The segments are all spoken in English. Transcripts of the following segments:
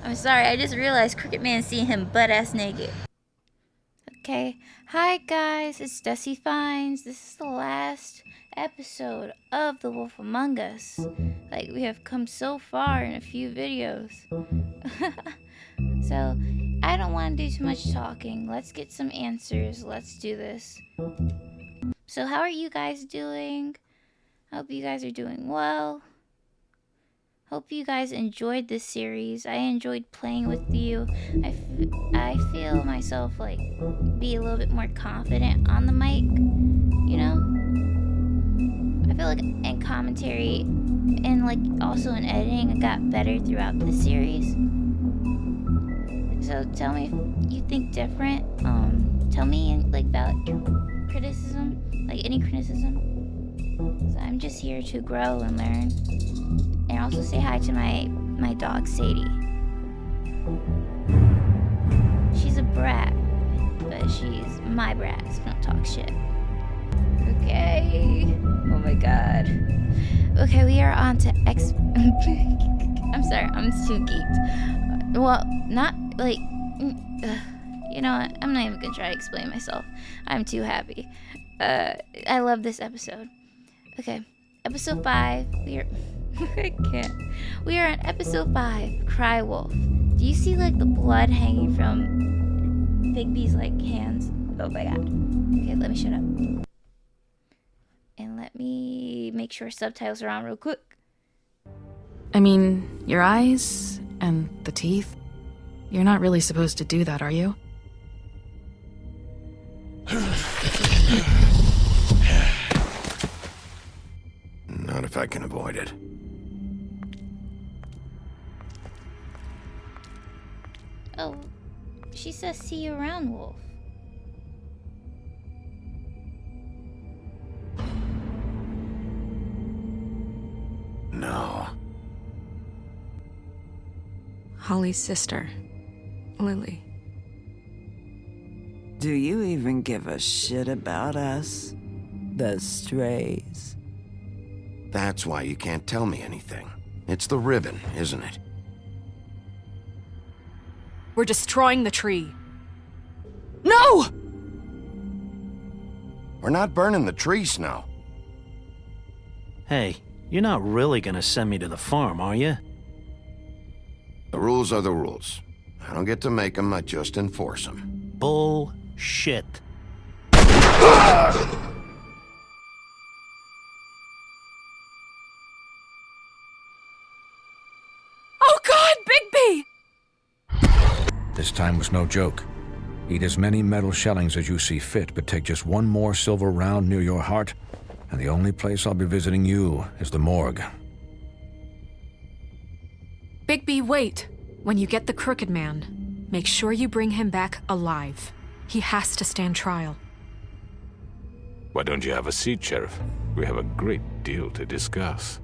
I'm sorry, I just realized Crooked Man seeing him butt-ass naked. Okay, hi guys, it's Dusty Finds. This is the last episode of The Wolf Among Us. Like, we have come so far in a few videos. So, I don't want to do too much talking. Let's get some answers. Let's do this. So, how are you guys doing? Hope you guys are doing well. Hope you guys enjoyed this series. I enjoyed playing with you. I feel myself like be a little bit more confident on the mic, you know? I feel like in commentary and like also in editing, I got better throughout the series. So tell me if you think different. Tell me like about criticism, like any criticism. So I'm just here to grow and learn. And also say hi to my dog, Sadie. She's a brat, but she's my brat, so don't talk shit. Okay. Oh my god. Okay, we are on to I'm sorry, I'm too geeked. Well, not like... You know what? I'm not even gonna try to explain myself. I'm too happy. I love this episode. Okay, episode 5. I can't. We are on episode 5, Cry Wolf. Do you see like the blood hanging from Bigby's like hands? Oh my god. Okay, let me shut up. And let me make sure subtitles are on real quick. I mean, your eyes and the teeth. You're not really supposed to do that, are you? Not if I can avoid it. Oh, she says see you around, Wolf. No. Holly's sister, Lily. Do you even give a shit about us? The strays? That's why you can't tell me anything. It's the ribbon, isn't it? We're destroying the tree. No! We're not burning the tree, Snow. Hey, you're not really gonna send me to the farm, are you? The rules are the rules. I don't get to make them, I just enforce them. Bullshit. Oh God, Bigby! This time was no joke. Eat as many metal shellings as you see fit, but take just one more silver round near your heart, and the only place I'll be visiting you is the morgue. Bigby, wait. When you get the Crooked Man, make sure you bring him back alive. He has to stand trial. Why don't you have a seat, Sheriff? We have a great deal to discuss.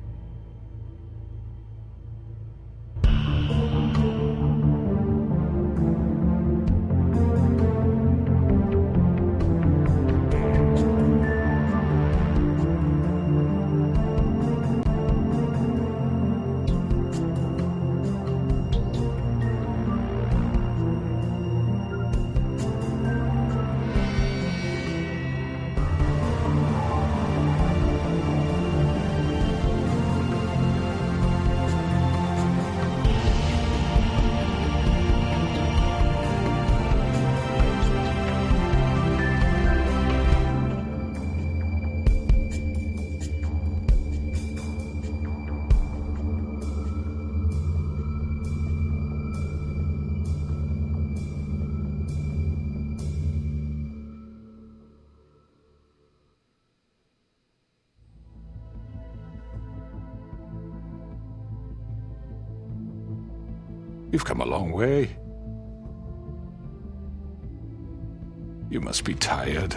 You've come a long way. You must be tired.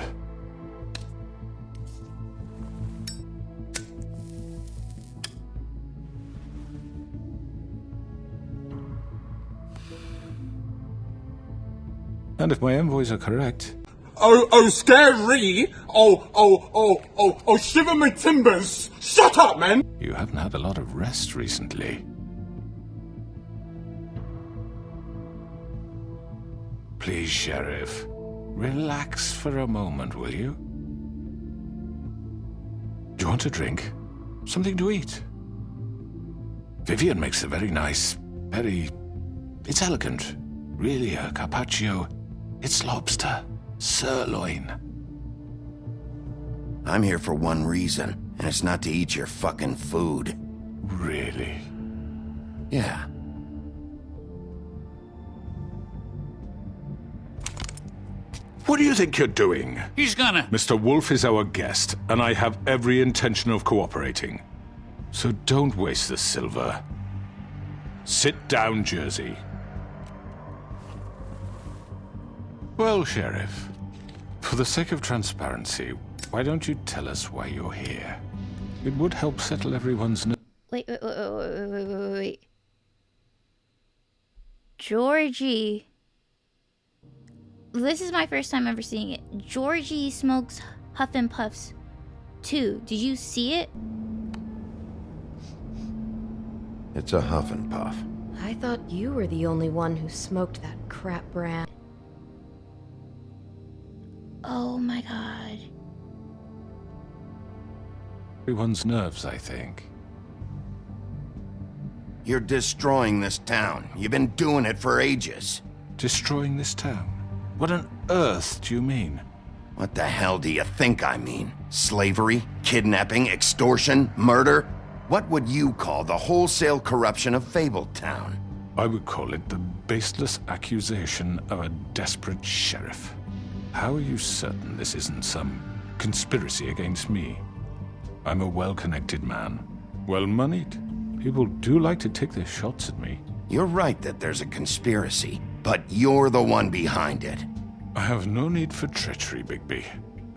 And if my envoys are correct... Oh, scary! Shiver my timbers! Shut up, man! You haven't had a lot of rest recently. Please, Sheriff. Relax for a moment, will you? Do you want a drink? Something to eat? Vivian makes a very nice, it's elegant. Really a carpaccio. It's lobster. Sirloin. I'm here for one reason, and it's not to eat your fucking food. Really? Yeah. What do you think you're doing? He's gonna... Mr. Wolf is our guest, and I have every intention of cooperating. So don't waste the silver. Sit down, Jersey. Well, Sheriff, for the sake of transparency, why don't you tell us why you're here? It would help settle everyone's... Wait. Georgie. This is my first time ever seeing it. Georgie smokes Huff and Puffs too. Did you see it? It's a Huff and Puff. I thought you were the only one who smoked that crap brand. Oh my god. Everyone's nerves, I think. You're destroying this town. You've been doing it for ages. Destroying this town? What on earth do you mean? What the hell do you think I mean? Slavery? Kidnapping? Extortion? Murder? What would you call the wholesale corruption of Fabletown? I would call it the baseless accusation of a desperate sheriff. How are you certain this isn't some conspiracy against me? I'm a well-connected man, well-moneyed. People do like to take their shots at me. You're right that there's a conspiracy, but you're the one behind it. I have no need for treachery, Bigby.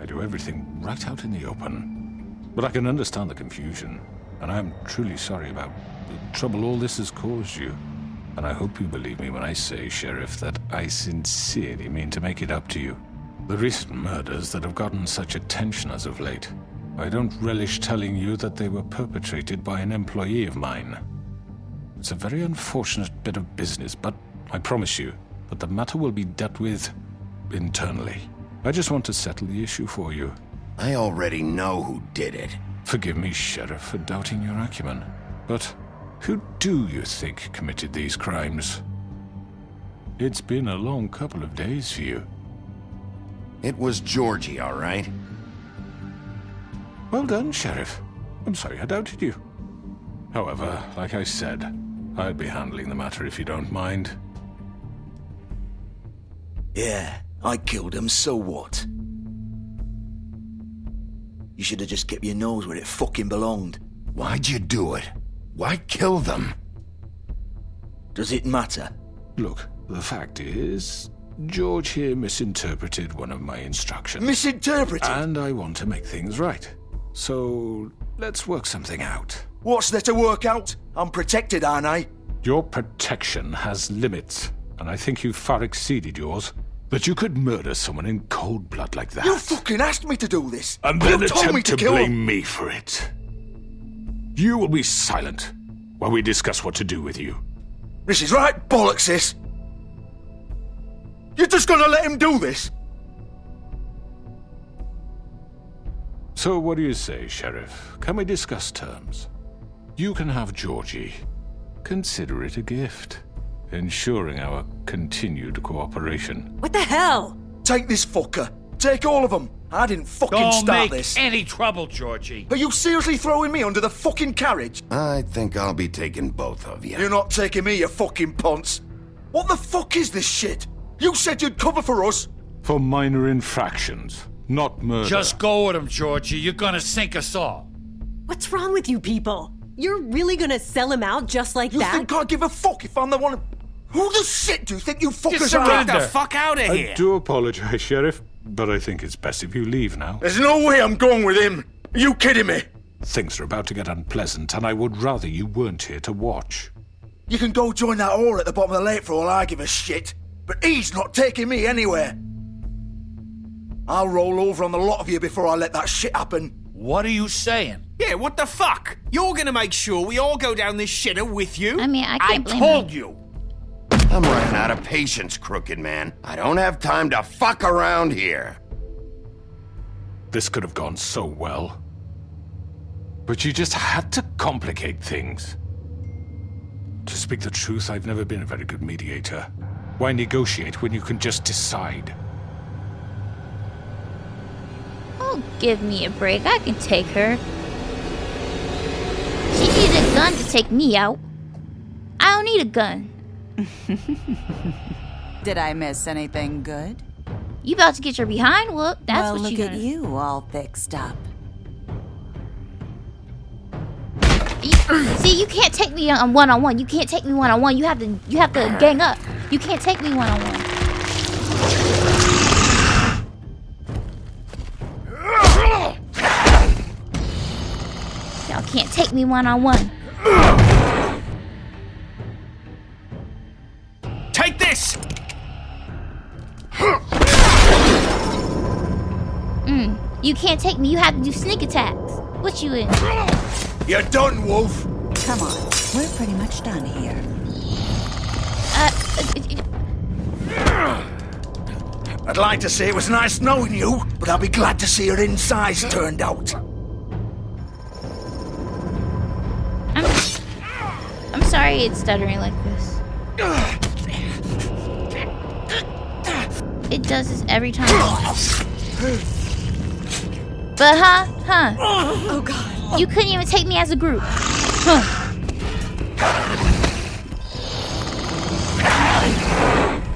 I do everything right out in the open. But I can understand the confusion, and I'm truly sorry about the trouble all this has caused you. And I hope you believe me when I say, Sheriff, that I sincerely mean to make it up to you. The recent murders that have gotten such attention as of late, I don't relish telling you that they were perpetrated by an employee of mine. It's a very unfortunate bit of business, but I promise you that the matter will be dealt with internally. I just want to settle the issue for you. I already know who did it. Forgive me, Sheriff, for doubting your acumen, but who do you think committed these crimes? It's been a long couple of days for you. It was Georgie, all right? Well done, Sheriff. I'm sorry I doubted you. However, like I said, I'll be handling the matter if you don't mind. Yeah, I killed him, so what? You should have just kept your nose where it fucking belonged. Why'd you do it? Why kill them? Does it matter? Look, the fact is, George here misinterpreted one of my instructions. Misinterpreted? And I want to make things right. So, let's work something out. What's there to work out? I'm protected, aren't I? Your protection has limits, and I think you've far exceeded yours. But you could murder someone in cold blood like that. You fucking asked me to do this! And then you told me attempt to kill blame him. me for it. You will be silent while we discuss what to do with you. This is right bollocks, this! You're just gonna let him do this? So what do you say, Sheriff? Can we discuss terms? You can have Georgie. Consider it a gift, ensuring our continued cooperation. What the hell? Take this fucker. Take all of them. I didn't fucking Don't start make this. any trouble, Georgie. Are you seriously throwing me under the fucking carriage? I think I'll be taking both of you. You're not taking me, you fucking ponce. What the fuck is this shit? You said you'd cover for us. For minor infractions, not murder. Just go with him, Georgie. You're gonna sink us all. What's wrong with you people? You're really gonna sell him out just like You that? think I give a fuck if I'm the one? Who the shit do you think you fuckers are? surrender. After? The fuck out of here. I do apologize, Sheriff, but I think it's best if you leave now. There's no way I'm going with him. Are you kidding me? Things are about to get unpleasant, and I would rather you weren't here to watch. You can go join that whore at the bottom of the lake for all I give a shit. But he's not taking me anywhere. I'll roll over on the lot of you before I let that shit happen. What are you saying? Yeah, what the fuck? You're gonna make sure we all go down this shitter with you? I mean, I I can't blame told him. you. I'm running out of patience, Crooked Man. I don't have time to fuck around here. This could have gone so well. But you just had to complicate things. To speak the truth, I've never been a very good mediator. Why negotiate when you can just decide? Oh, give me a break. I can take her. She needs a gun to take me out. I don't need a gun. Did I miss anything good? You about to get your behind whooped. That's well, what look you at you, all fixed up. See, you can't take me on one-on-one. You can't take me one-on-one. You have to gang up. You can't take me one-on-one. Y'all can't take me one-on-one. Take this! You can't take me. You have to do sneak attacks. What you in? You're done, Wolf. Come on, we're pretty much done here. I'd like to say it was nice knowing you, but I'll be glad to see your insides turned out. I'm sorry it's stuttering like this. It does this every time. But Oh God. you couldn't even take me as a group. Huh.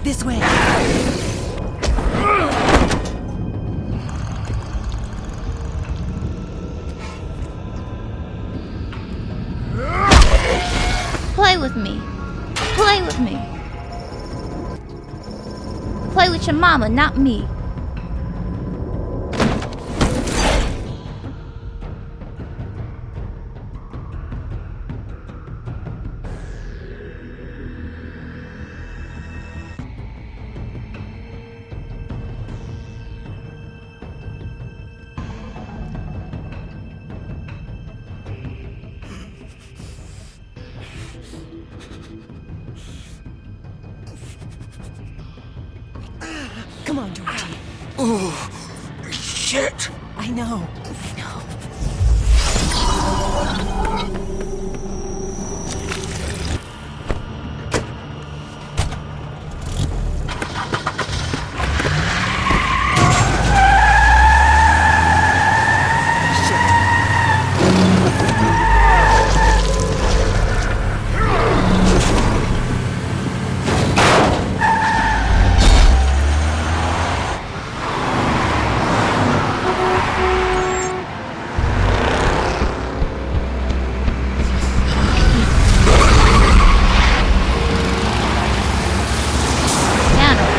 This way. Play with me. Play with me. Play with your mama, not me. Come on, Georgie. Oh, shit. I know.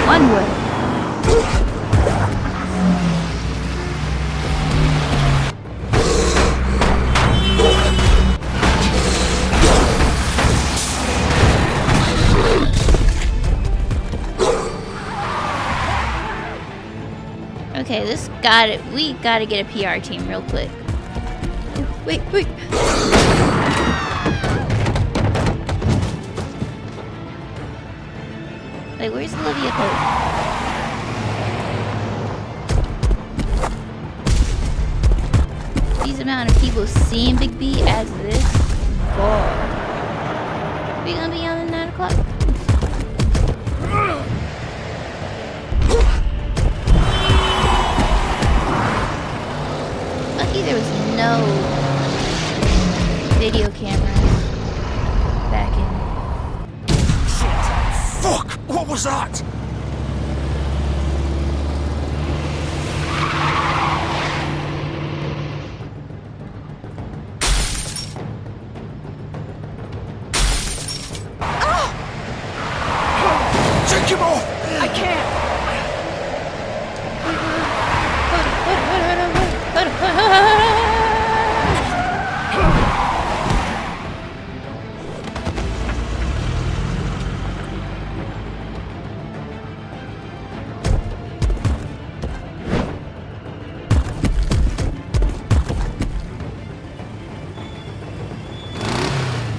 One way. Okay, we gotta get a PR team real quick. Wait. Like, where's Olivia Pope? These amount of people seeing Big B as this? God. We gonna be on at 9 o'clock? Lucky there was no video cameras back in. Fuck! What was that? Take him off! I can't.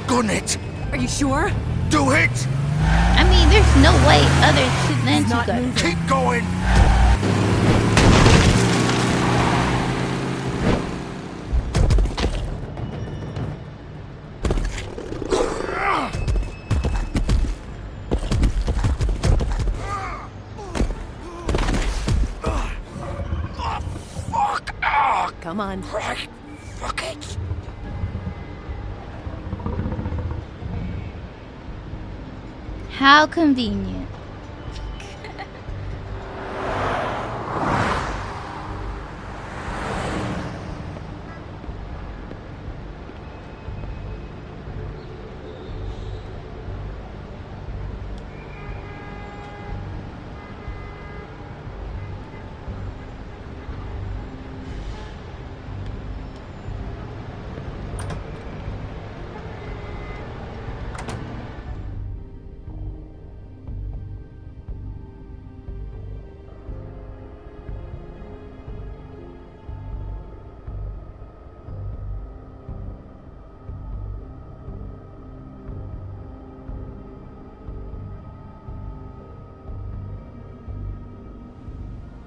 Gun it! Are you sure? Do it! I mean, mean, there's no way other than to go. Keep going! Come on. Right. Fuck it. How convenient.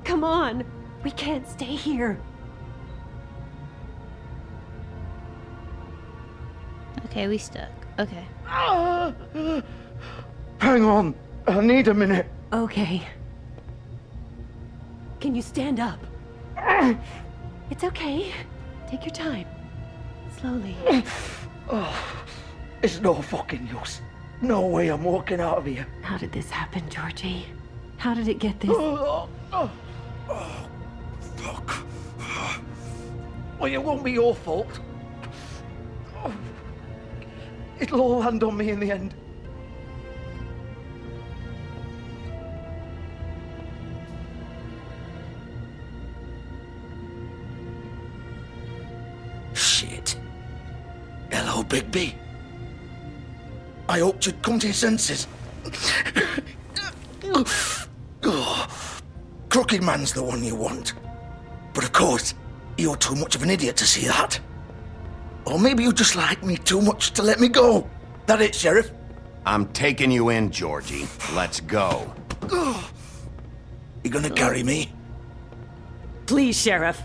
Come on. We can't stay here. Okay, we stuck. Okay. Hang on. I need a minute. Okay. Can you stand up? It's okay. Take your time. Slowly. It's no fucking use. No way I'm walking out of here. How did this happen, Georgie? How did it get this? Fuck. Well, it won't be your fault. It'll all land on me in the end. Shit. Hello, Bigby. I hoped you'd come to your senses. Crooked Man's the one you want. But of course, you're too much of an idiot to see that. Or maybe you just like me too much to let me go. That it, Sheriff? I'm taking you in, Georgie. Let's go. You gonna carry me? Please, Sheriff.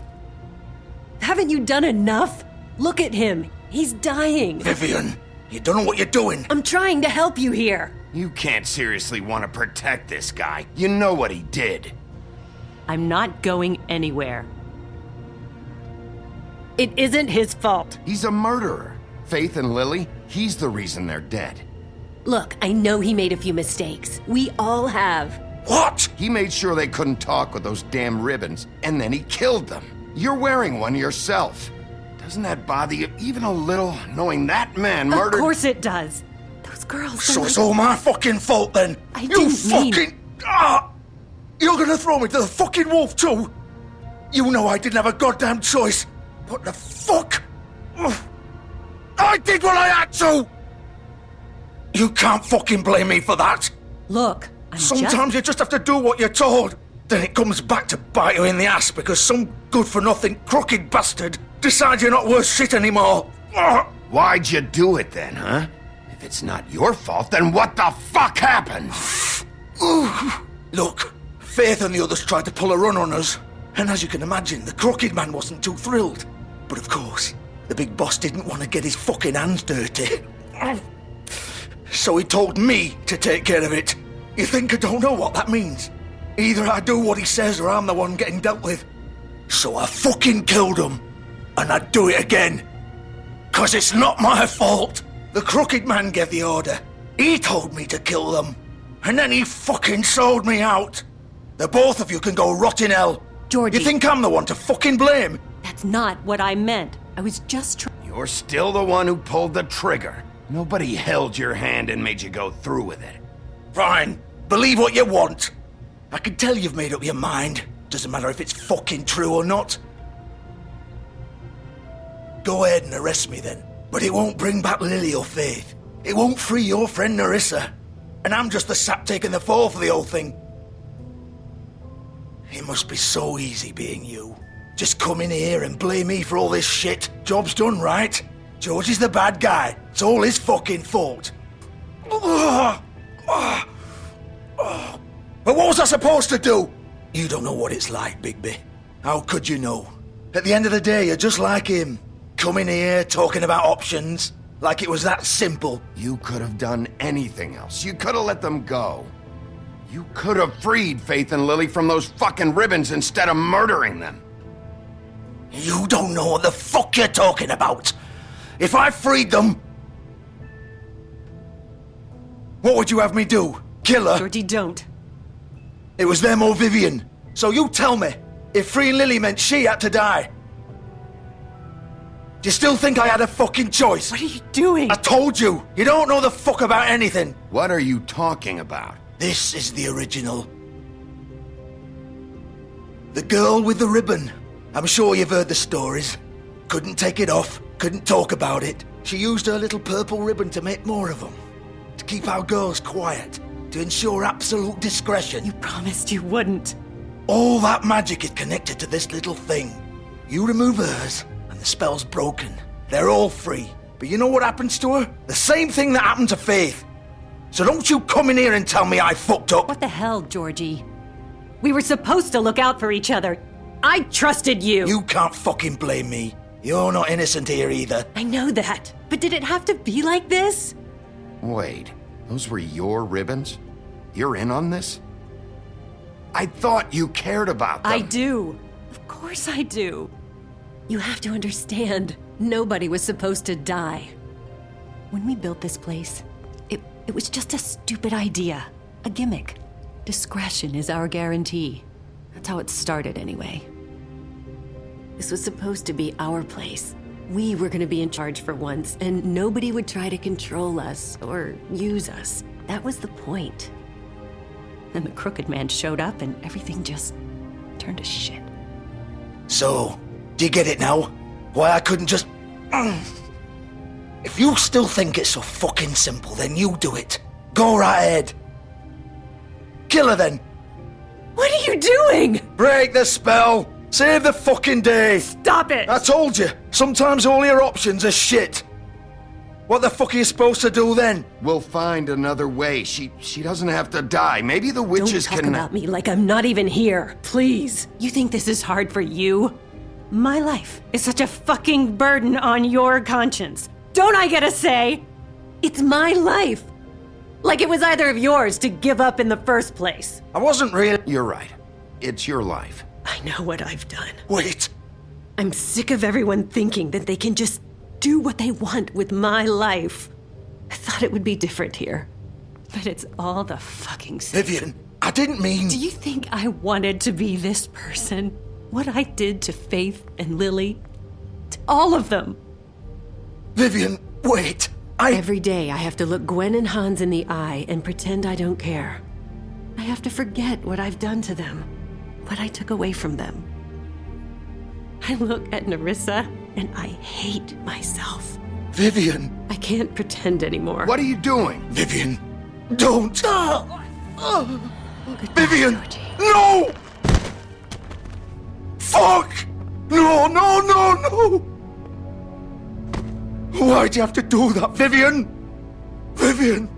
Haven't you done enough? Look at him. He's dying. Vivian, you don't know what you're doing. I'm trying to help you here. You can't seriously want to protect this guy. You know what he did. I'm not going anywhere. It isn't his fault. He's a murderer. Faith and Lily, he's the reason they're dead. Look, I know he made a few mistakes. We all have. What? He made sure they couldn't talk with those damn ribbons, and then he killed them. You're wearing one yourself. Doesn't that bother you even a little, knowing that man murdered— Of course it does. Those girls— So it's all my fucking fault then? I didn't mean— You're gonna throw me to the fucking wolf too? You know I didn't have a goddamn choice. What the fuck? I did what I had to! You can't fucking blame me for that. Look, Sometimes you just have to do what you're told. Then it comes back to bite you in the ass because some good-for-nothing crooked bastard decides you're not worth shit anymore. Why'd you do it then, huh? If it's not your fault, then what the fuck happened? Look, Faith and the others tried to pull a run on us. And as you can imagine, the Crooked Man wasn't too thrilled. But of course, the big boss didn't want to get his fucking hands dirty. So he told me to take care of it. You think I don't know what that means? Either I do what he says or I'm the one getting dealt with. So I fucking killed him. And I'd do it again. 'Cause it's not my fault. The Crooked Man gave the order. He told me to kill them. And then he fucking sold me out. The both of you can go rot in hell. Georgie. You think I'm the one to fucking blame? That's not what I meant. I was just trying— You're still the one who pulled the trigger. Nobody held your hand and made you go through with it. Fine. Believe what you want. I can tell you've made up your mind. Doesn't matter if it's fucking true or not. Go ahead and arrest me then. But it won't bring back Lily or Faith. It won't free your friend Nerissa. And I'm just the sap taking the fall for the whole thing. It must be so easy being you. Just come in here and blame me for all this shit. Job's done, right? George is the bad guy. It's all his fucking fault. What was I supposed to do? You don't know what it's like, Bigby. How could you know? At the end of the day, you're just like him. Coming here, talking about options, like it was that simple. You could have done anything else. You could have let them go. You could have freed Faith and Lily from those fucking ribbons instead of murdering them. You don't know what the fuck you're talking about. If I freed them, what would you have me do? Kill her? Georgie, don't. It was them or Vivian. So you tell me, if freeing Lily meant she had to die, do you still think I had a fucking choice? What are you doing? I told you, you don't know the fuck about anything. What are you talking about? This is the original. The girl with the ribbon. I'm sure you've heard the stories. Couldn't take it off, couldn't talk about it. She used her little purple ribbon to make more of them. To keep our girls quiet. To ensure absolute discretion. You promised you wouldn't. All that magic is connected to this little thing. You remove hers, and the spell's broken. They're all free. But you know what happens to her? The same thing that happened to Faith. So don't you come in here and tell me I fucked up. What the hell, Georgie? We were supposed to look out for each other. I trusted you. You can't fucking blame me. You're not innocent here either. I know that. But did it have to be like this? Wait, those were your ribbons? You're in on this? I thought you cared about them. I do. Of course I do. You have to understand, nobody was supposed to die. When we built this place, it was just a stupid idea. A gimmick. Discretion is our guarantee. That's how it started anyway. This was supposed to be our place. We were gonna be in charge for once, and nobody would try to control us or use us. That was the point. Then the Crooked Man showed up and everything just turned to shit. So, do you get it now? Why I couldn't just... If you still think it's so fucking simple, then you do it. Go right ahead. Kill her then. What are you doing? Break the spell. Save the fucking day. Stop it. I told you, sometimes all your options are shit. What the fuck are you supposed to do then? We'll find another way. She doesn't have to die. Maybe the witches Don't talk can... about me like I'm not even here, please. You think this is hard for you? My life is such a fucking burden on your conscience. Don't I get a say? It's my life. Like it was either of yours to give up in the first place. I wasn't really... You're right. It's your life. I know what I've done. Wait. I'm sick of everyone thinking that they can just do what they want with my life. I thought it would be different here. But it's all the fucking same. Vivian, I didn't mean... Do you think I wanted to be this person? What I did to Faith and Lily? To all of them? Vivian, wait. Every day I have to look Gwen and Hans in the eye and pretend I don't care. I have to forget what I've done to them. What I took away from them. I look at Nerissa and I hate myself. Vivian. I can't pretend anymore. What are you doing? Vivian, don't. Vivian, Georgie. no! Fuck! No, no, no, no! Why'd you have to do that, Vivian? Vivian!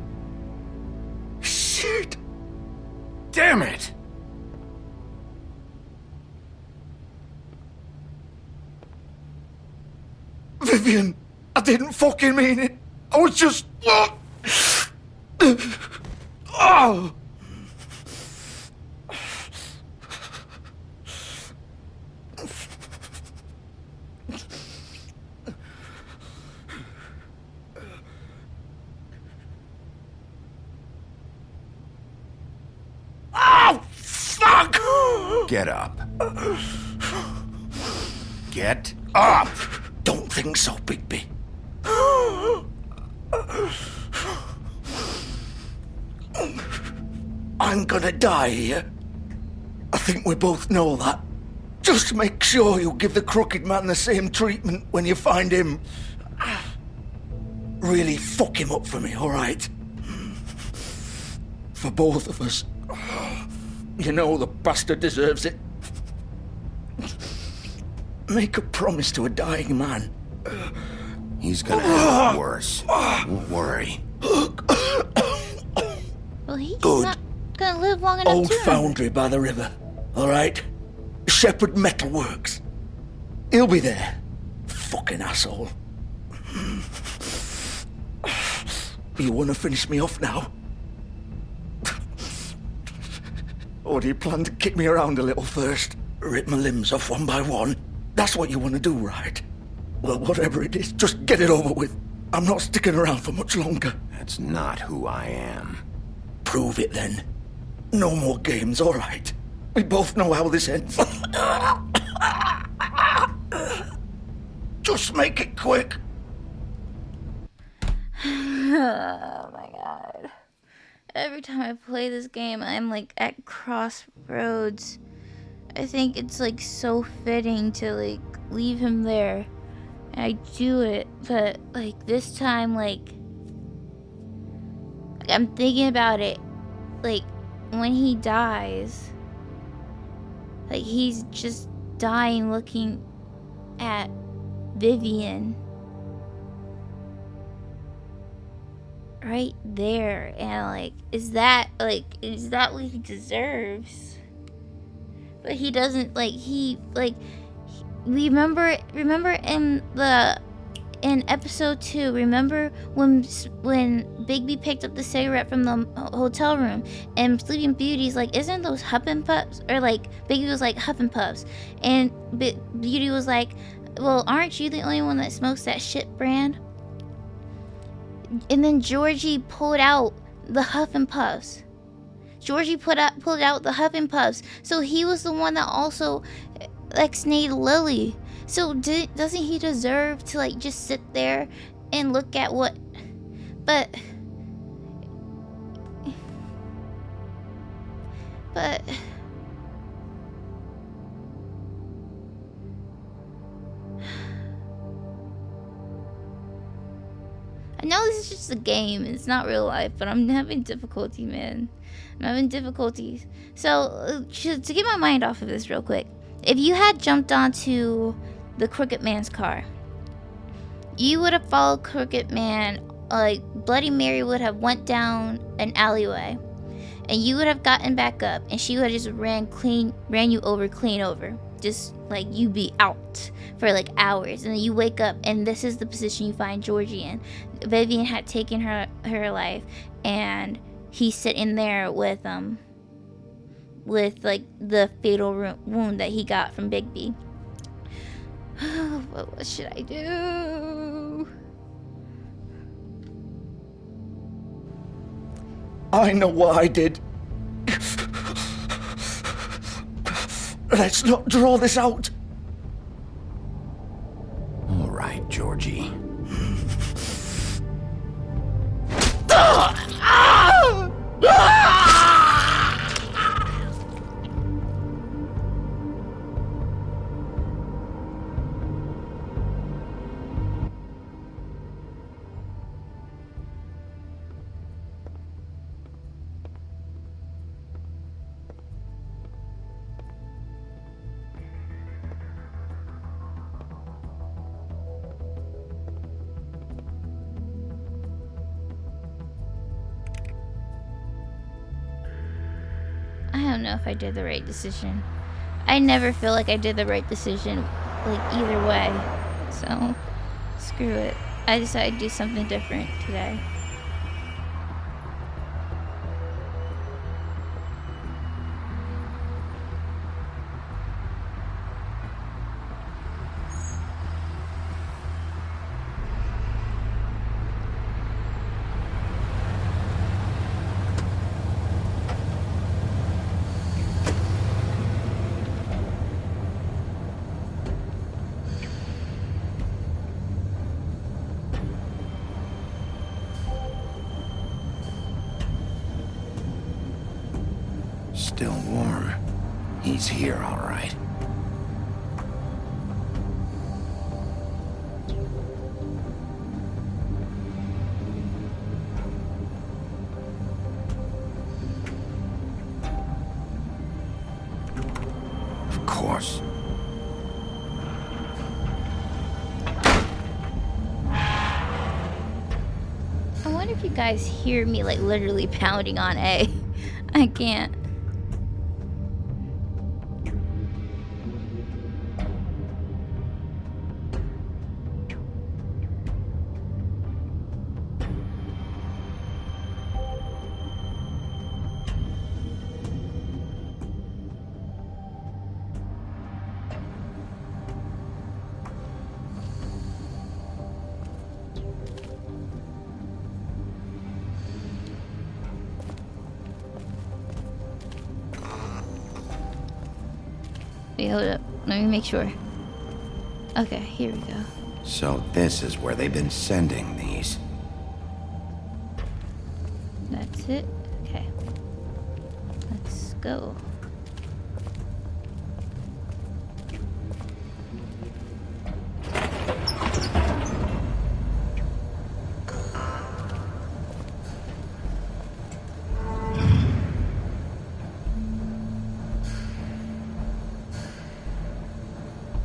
Shit! Damn it! Vivian, I didn't fucking mean it. I was just... Oh! Oh, fuck! Get up. Get up! Don't think so, Bigby. I'm gonna die here. I think we both know that. Just make sure you give the Crooked Man the same treatment when you find him. Really fuck him up for me, alright? For both of us. You know the bastard deserves it. Make a promise to a dying man. He's gonna have it worse. Don't worry. Well, he's Good. not gonna live long enough Old to foundry by the river, all right? Shepherd Metalworks. He'll be there. Fucking asshole. You want to finish me off now? Or do you plan to kick me around a little first? Rip my limbs off one by one? That's what you want to do, right? Well, whatever it is, just get it over with. I'm not sticking around for much longer. That's not who I am. Prove it then. No more games, all right? We both know how this ends. Just make it quick. Oh my god. Every time I play this game, I'm like at crossroads. I think it's like so fitting to like leave him there. And I do it, but like this time, like I'm thinking about it. Like when he dies, like he's just dying looking at Vivian. Right there, and like is that what he deserves? But he doesn't, like remember in episode 2, remember when Bigby picked up the cigarette from the hotel room and Sleeping Beauty's like, isn't those Huffin' Puffs? Or like Bigby was like, Huffin' Puffs, and Beauty was like, well, aren't you the only one that smokes that shit brand? And then Georgie pulled out the Huffin' Puffs. Georgie pulled out the Huffin' Puffs. So he was the one that also ex-nayed Lily. So doesn't he deserve to like just sit there and look at what? But I know this is just a game, it's not real life, but I'm having difficulty, man. I'm having difficulties. So, to get my mind off of this real quick, if you had jumped onto the Crooked Man's car, you would have followed Crooked Man, like Bloody Mary would have went down an alleyway, and you would have gotten back up, and she would have just ran you over clean over. Just like you be out for like hours, and then you wake up and this is the position you find Georgie in. Vivian had taken her life, and he's sitting there with like the fatal wound that he got from Bigby. What should I do? I know what I did. Let's not draw this out. All right, Georgie. I don't know if I did the right decision. I never feel like I did the right decision, like either way. So, screw it. I decided to do something different today. Still warm. He's here, all right. Of course. I wonder if you guys hear me like literally pounding on A. I can't. Wait, hold up. Let me make sure. Okay, here we go. So this is where they've been sending these. That's it. Okay. Let's go.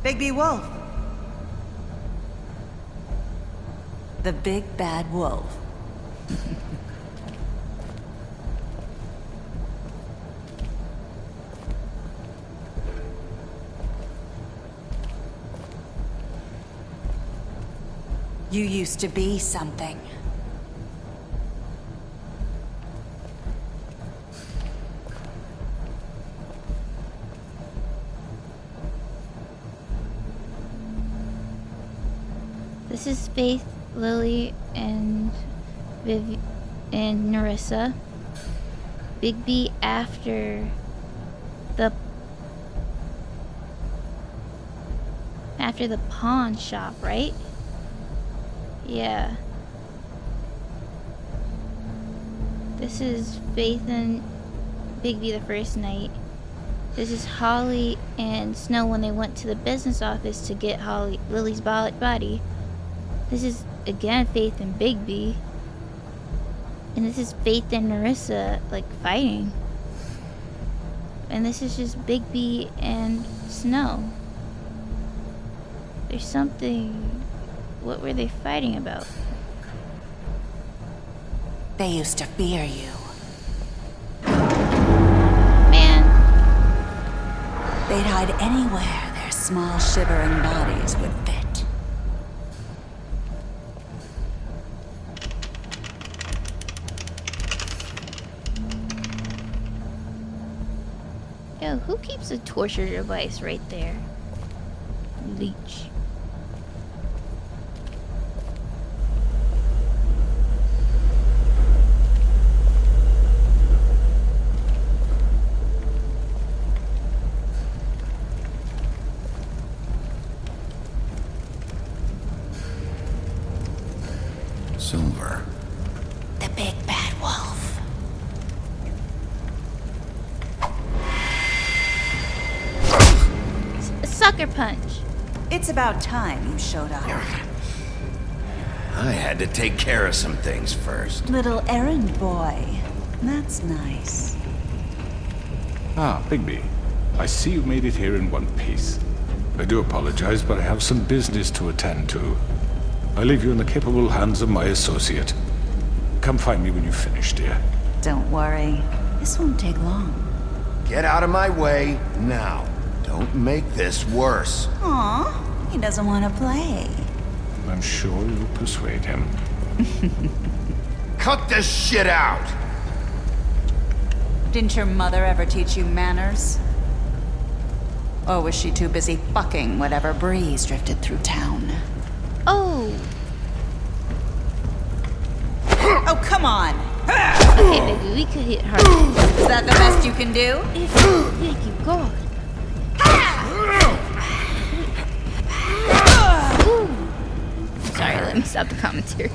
Bigby Wolf. The big bad wolf. You used to be something. This is Faith, Lily, and Viv and Nerissa. Bigby after the pawn shop, right? Yeah. This is Faith and Bigby the first night. This is Holly and Snow when they went to the business office to get Lily's body. This is again Faith and Bigby. And this is Faith and Nerissa like fighting. And this is just Bigby and Snow. There's something. What were they fighting about? They used to fear you. Man. They'd hide anywhere their small shivering bodies would fit. Yo, who keeps a torture device right there? Leech. Silver. The big bad wolf. Sucker punch. It's about time you showed up. I had to take care of some things first. Little errand boy. That's nice. Ah, Bigby. I see you made it here in one piece. I do apologize, but I have some business to attend to. I leave you in the capable hands of my associate. Come find me when you've finished, dear. Don't worry. This won't take long. Get out of my way now. Don't make this worse. Aw, he doesn't want to play. I'm sure you'll persuade him. Cut this shit out! Didn't your mother ever teach you manners? Or was she too busy fucking whatever breeze drifted through town? Oh. Oh, come on! Okay, baby, we could hit her. Is that the best you can do? Thank you, God. Ooh. Sorry, let me stop the commentary.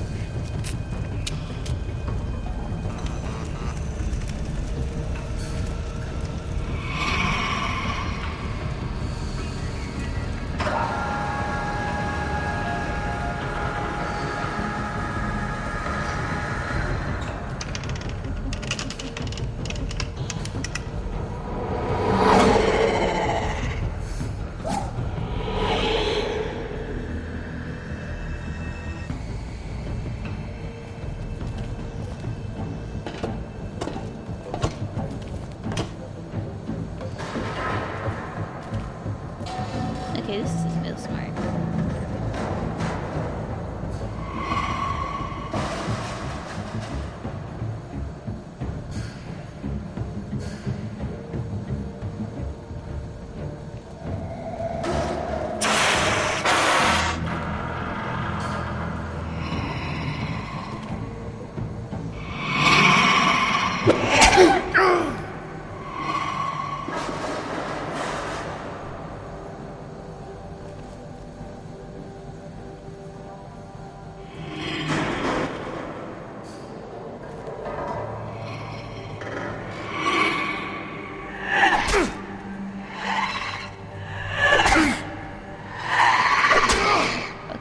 Okay, this is real smart.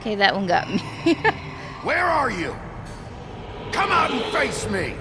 Okay, that one got me. Where are you? Come out and face me!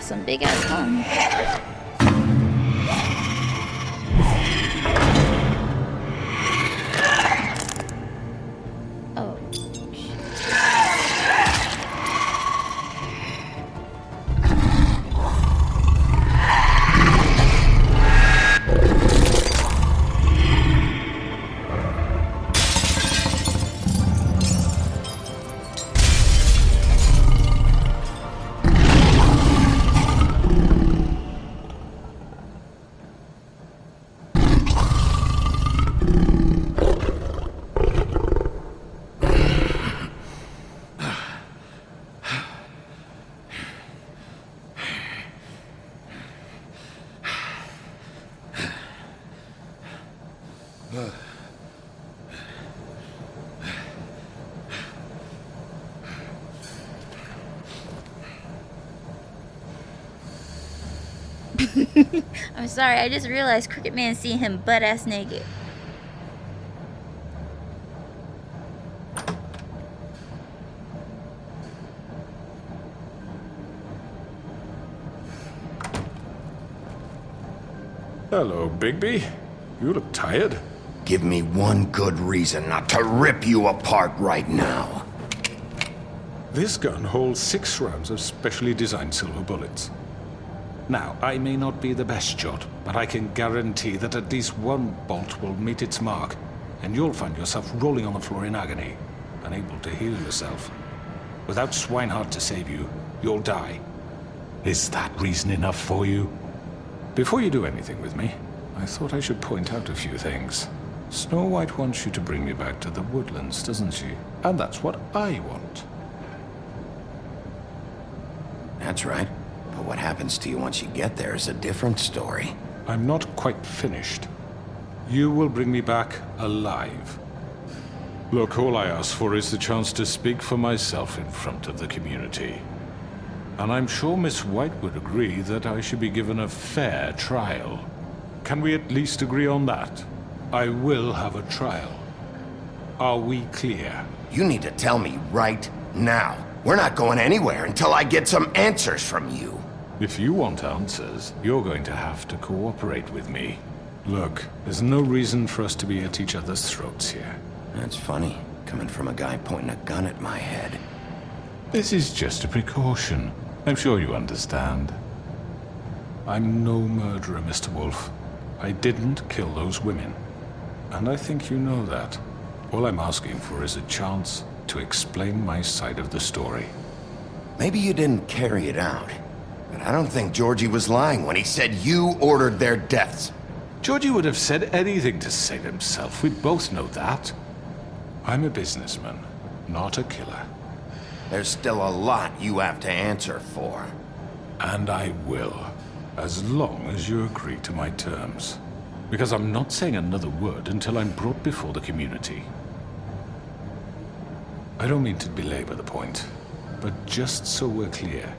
some big ass guns. Oh. I'm sorry, I just realized Crooked Man seeing him butt-ass naked. Hello, Bigby. You look tired. Give me one good reason not to rip you apart right now. This gun holds 6 rounds of specially designed silver bullets. Now, I may not be the best shot, but I can guarantee that at least one bolt will meet its mark, and you'll find yourself rolling on the floor in agony, unable to heal yourself. Without Swinehart to save you, you'll die. Is that reason enough for you? Before you do anything with me, I thought I should point out a few things. Snow White wants you to bring me back to the woodlands, doesn't she? And that's what I want. That's right. But what happens to you once you get there is a different story. I'm not quite finished. You will bring me back alive. Look, all I ask for is the chance to speak for myself in front of the community. And I'm sure Miss White would agree that I should be given a fair trial. Can we at least agree on that? I will have a trial. Are we clear? You need to tell me right now. We're not going anywhere until I get some answers from you. If you want answers, you're going to have to cooperate with me. Look, there's no reason for us to be at each other's throats here. That's funny, coming from a guy pointing a gun at my head. This is just a precaution. I'm sure you understand. I'm no murderer, Mr. Wolf. I didn't kill those women. And I think you know that. All I'm asking for is a chance to explain my side of the story. Maybe you didn't carry it out, but I don't think Georgie was lying when he said you ordered their deaths. Georgie would have said anything to save himself. We both know that. I'm a businessman, not a killer. There's still a lot you have to answer for. And I will, as long as you agree to my terms. Because I'm not saying another word until I'm brought before the community. I don't mean to belabor the point, but just so we're clear,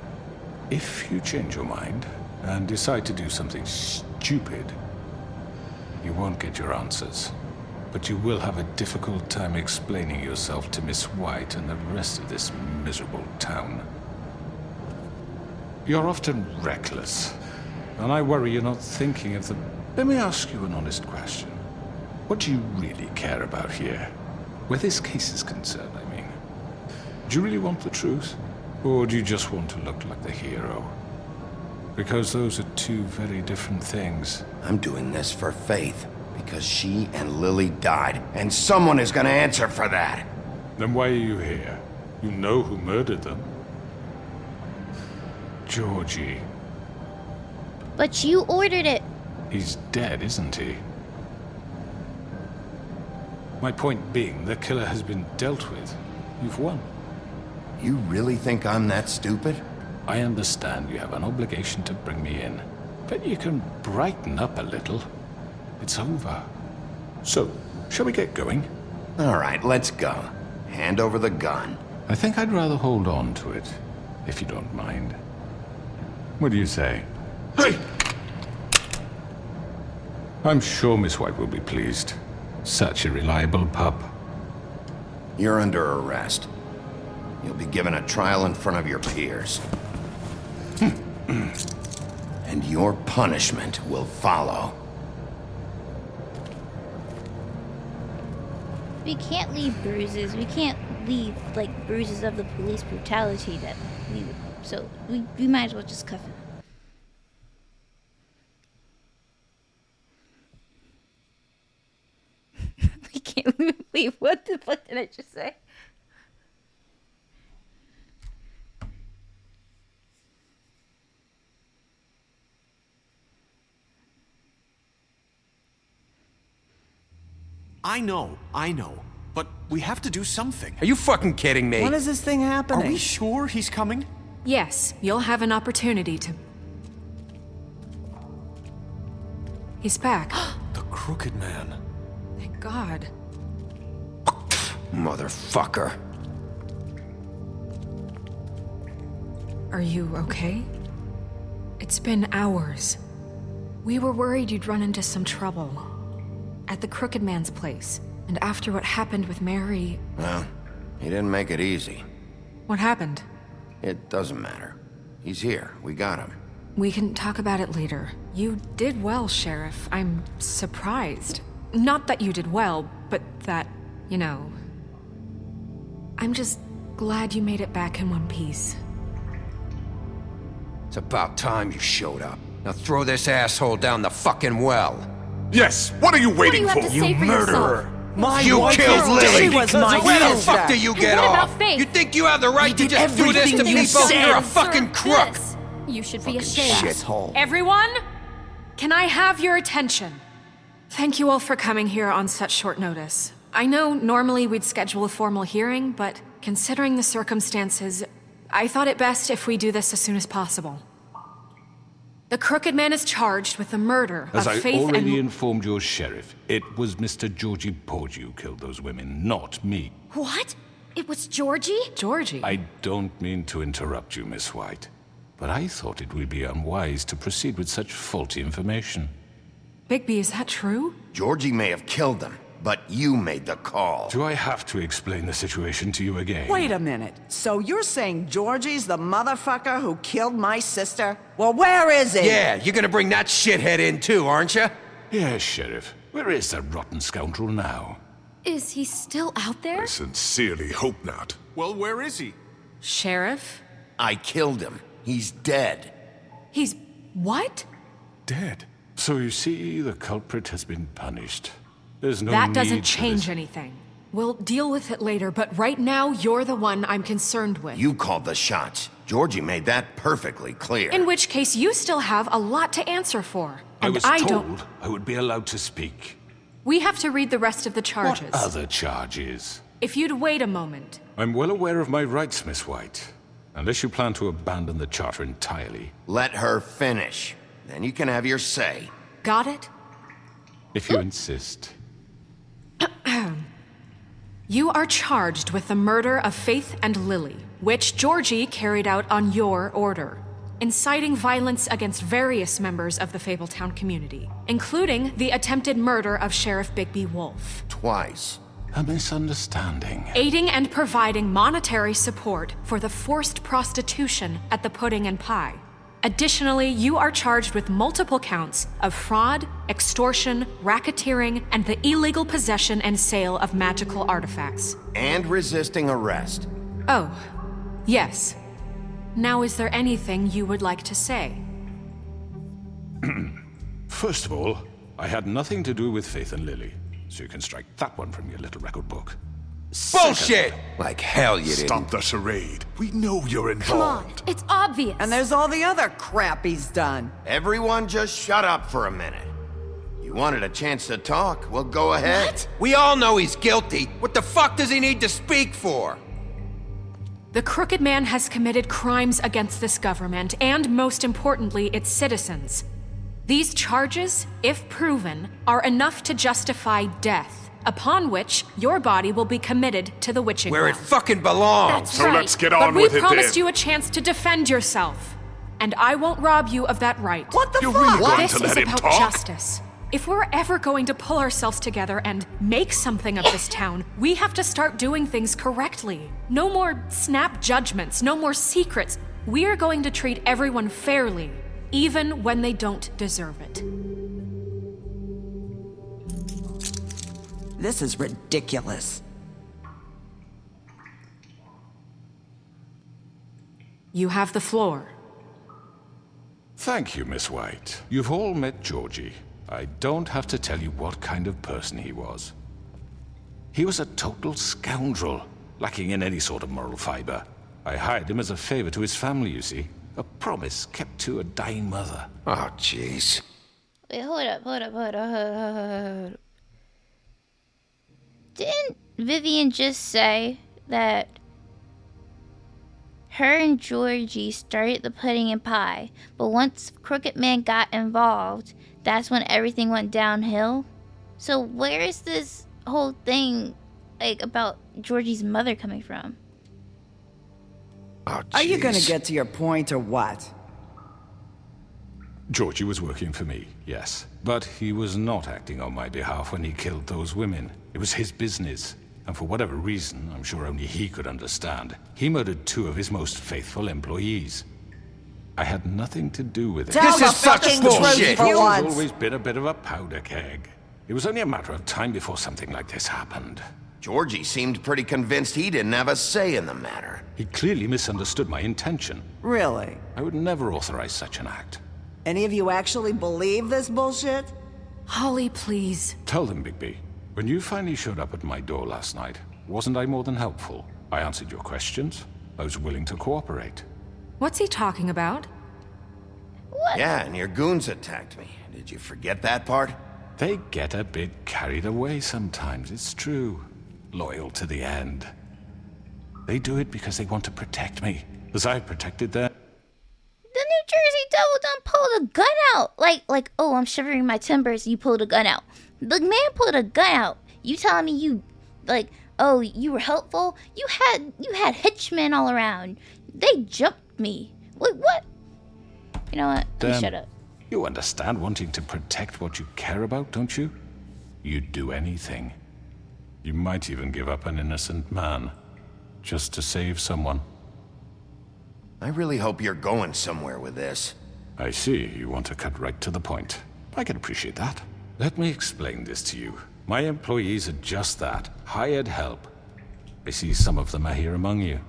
if you change your mind and decide to do something stupid, you won't get your answers. But you will have a difficult time explaining yourself to Miss White and the rest of this miserable town. You're often reckless, and I worry you're not thinking of the... Let me ask you an honest question. What do you really care about here? Where this case is concerned, I mean. Do you really want the truth? Or do you just want to look like the hero? Because those are two very different things. I'm doing this for Faith, because she and Lily died, and someone is gonna answer for that. Then why are you here? You know who murdered them. Georgie. But you ordered it. He's dead, isn't he? My point being, the killer has been dealt with. You've won. You really think I'm that stupid? I understand you have an obligation to bring me in, but you can brighten up a little. It's over. So, shall we get going? All right, let's go. Hand over the gun. I think I'd rather hold on to it, if you don't mind. What do you say? Hey! I'm sure Miss White will be pleased. Such a reliable pup. You're under arrest. You'll be given a trial in front of your peers. And your punishment will follow. We can't leave bruises. We can't leave, like, bruises of the police brutality that we... So, we might as well just cuff him. We can't... Wait, what the fuck did I just say? I know. But we have to do something. Are you fucking kidding me? When is this thing happening? Are we sure he's coming? Yes, you'll have an opportunity to... He's back. The Crooked Man. God. Motherfucker. Are you okay? It's been hours. We were worried you'd run into some trouble. At the Crooked Man's place. And after what happened with Mary... Well, he didn't make it easy. What happened? It doesn't matter. He's here. We got him. We can talk about it later. You did well, Sheriff. I'm surprised. Not that you did well, but that, you know... I'm just glad you made it back in one piece. It's about time you showed up. Now throw this asshole down the fucking well. Yes, what are you waiting What do you have to say for yourself? You killed Lily! She was my Where the sister. fuck do you get What off? about Faith? You think you have the right to did just do this to everything you people? said. You're a fucking crook! This. You should be ashamed. Shithole. Everyone, can I have your attention? Thank you all for coming here on such short notice. I know normally we'd schedule a formal hearing, but considering the circumstances, I thought it best if we do this as soon as possible. The Crooked Man is charged with the murder As of I Faith already and... informed your sheriff, it was Mr. Georgie Porgy who killed those women, not me. What? It was Georgie? Georgie? I don't mean to interrupt you, Miss White, but I thought it would be unwise to proceed with such faulty information. Bigby, is that true? Georgie may have killed them, but you made the call. Do I have to explain the situation to you again? Wait a minute. So you're saying Georgie's the motherfucker who killed my sister? Well, where is he? Yeah, you're gonna bring that shithead in too, aren't you? Yes, Sheriff. Where is that rotten scoundrel now? Is he still out there? Sincerely hope not. Well, where is he? Sheriff? I killed him. He's dead. He's... what? Dead. So you see, the culprit has been punished. There's no That need doesn't for change this. anything. We'll deal with it later, but right now, you're the one I'm concerned with. You called the shots. Georgie made that perfectly clear. In which case, you still have a lot to answer for. I And was don't... told I would be allowed to speak. We have to read the rest of the charges. What other charges? If you'd wait a moment. I'm well aware of my rights, Miss White. Unless you plan to abandon the charter entirely. Let her finish. Then you can have your say. Got it? If you insist. You are charged with the murder of Faith and Lily, which Georgie carried out on your order, inciting violence against various members of the Fabletown community, including the attempted murder of Sheriff Bigby Wolf. Twice. A misunderstanding. Aiding and providing monetary support for the forced prostitution at the Pudding and Pie. Additionally, you are charged with multiple counts of fraud, extortion, racketeering, and the illegal possession and sale of magical artifacts. And resisting arrest. Oh, yes. Now, is there anything you would like to say? First of all, I had nothing to do with Faith and Lily, so you can strike that one from your little record book. Bullshit! Like hell you didn't. Stop the charade. We know you're Come on, involved. it's obvious. And there's all the other crap he's done. Everyone just shut up for a minute. You wanted a chance to talk? Well, go ahead. What? We all know he's guilty. What the fuck does he need to speak for? The Crooked Man has committed crimes against this government and, most importantly, its citizens. These charges, if proven, are enough to justify death, upon which your body will be committed to the witching Where it well. fucking belongs. That's right. Let's get But on we with it promised then. you a chance to defend yourself, and I won't rob you of that right. What the You're fuck? really going This to is let him about talk? justice. If we're ever going to pull ourselves together and make something of this town, we have to start doing things correctly. No more snap judgments, no more secrets. We are going to treat everyone fairly, even when they don't deserve it. This is ridiculous. You have the floor. Thank you, Miss White. You've all met Georgie. I don't have to tell you what kind of person he was. He was a total scoundrel, lacking in any sort of moral fiber. I hired him as a favor to his family, you see. A promise kept to a dying mother. Oh, jeez. Wait, hold up. Didn't Vivian just say that her and Georgie started the Pudding and Pie, but once Crooked Man got involved, that's when everything went downhill? So where is this whole thing, like, about Georgie's mother coming from? Oh, Are you gonna jeez. get to your point or what? Georgie was working for me, yes. But he was not acting on my behalf when he killed those women. It was his business. And for whatever reason, I'm sure only he could understand, he murdered 2 of his most faithful employees. I had nothing to do with it. Tell the fucking truth for He's once. always been a bit of a powder keg. It was only a matter of time before something like this happened. Georgie seemed pretty convinced he didn't have a say in the matter. He clearly misunderstood my intention. Really? I would never authorize such an act. Any of you actually believe this bullshit? Holly, please. Tell them, Bigby. When you finally showed up at my door last night, wasn't I more than helpful? I answered your questions. I was willing to cooperate. What's he talking about? What? Yeah, and your goons attacked me. Did you forget that part? They get a bit carried away sometimes, it's true. Loyal to the end. They do it because they want to protect me, as I've protected them. The New Jersey Devil done pulled a gun out. Like, oh, I'm shivering my timbers. You pulled a gun out. The man pulled a gun out. You telling me you, like, oh, you were helpful? You had hitchmen all around. They jumped me. What? You know what? You shut up. You understand wanting to protect what you care about, don't you? You'd do anything. You might even give up an innocent man, just to save someone. I really hope you're going somewhere with this. I see, you want to cut right to the point. I can appreciate that. Let me explain this to you. My employees are just that, hired help. I see some of them are here among you.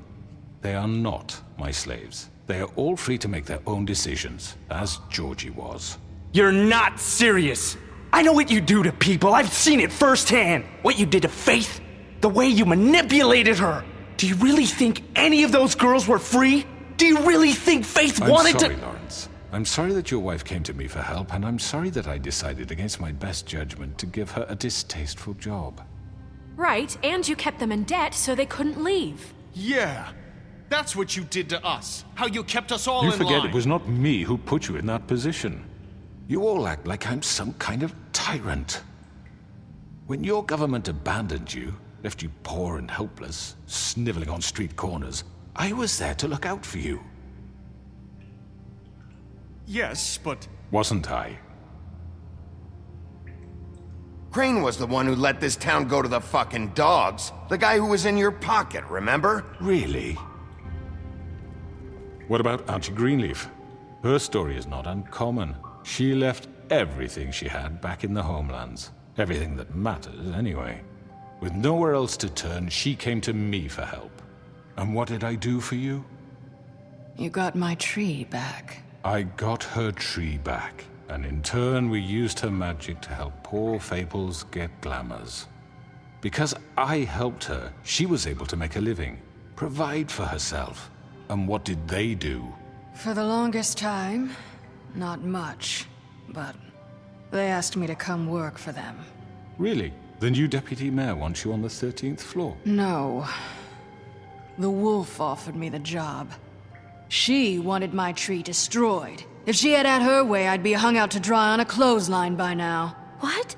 They are not my slaves. They are all free to make their own decisions, as Georgie was. You're not serious. I know what you do to people. I've seen it firsthand. What you did to Faith, the way you manipulated her. Do you really think any of those girls were free? Do you really think Faith wanted I'm sorry, to— Lawrence. I'm sorry that your wife came to me for help, and I'm sorry that I decided against my best judgment to give her a distasteful job. Right, and you kept them in debt so they couldn't leave. Yeah. That's what you did to us. How you kept us all You in forget line. it was not me who put you in that position. You all act like I'm some kind of tyrant. When your government abandoned you, left you poor and helpless, sniveling on street corners, I was there to look out for you. Yes, but... Wasn't I? Crane was the one who let this town go to the fucking dogs. The guy who was in your pocket, remember? Really? What about Auntie Greenleaf? Her story is not uncommon. She left everything she had back in the homelands. Everything that matters, anyway. With nowhere else to turn, she came to me for help. And what did I do for you? You got my tree back. I got her tree back, and in turn we used her magic to help poor Fables get glamours. Because I helped her, she was able to make a living, provide for herself. And what did they do? For the longest time, not much. But they asked me to come work for them. Really? The new deputy mayor wants you on the 13th floor? No. The wolf offered me the job. She wanted my tree destroyed. If she had her way, I'd be hung out to dry on a clothesline by now. What?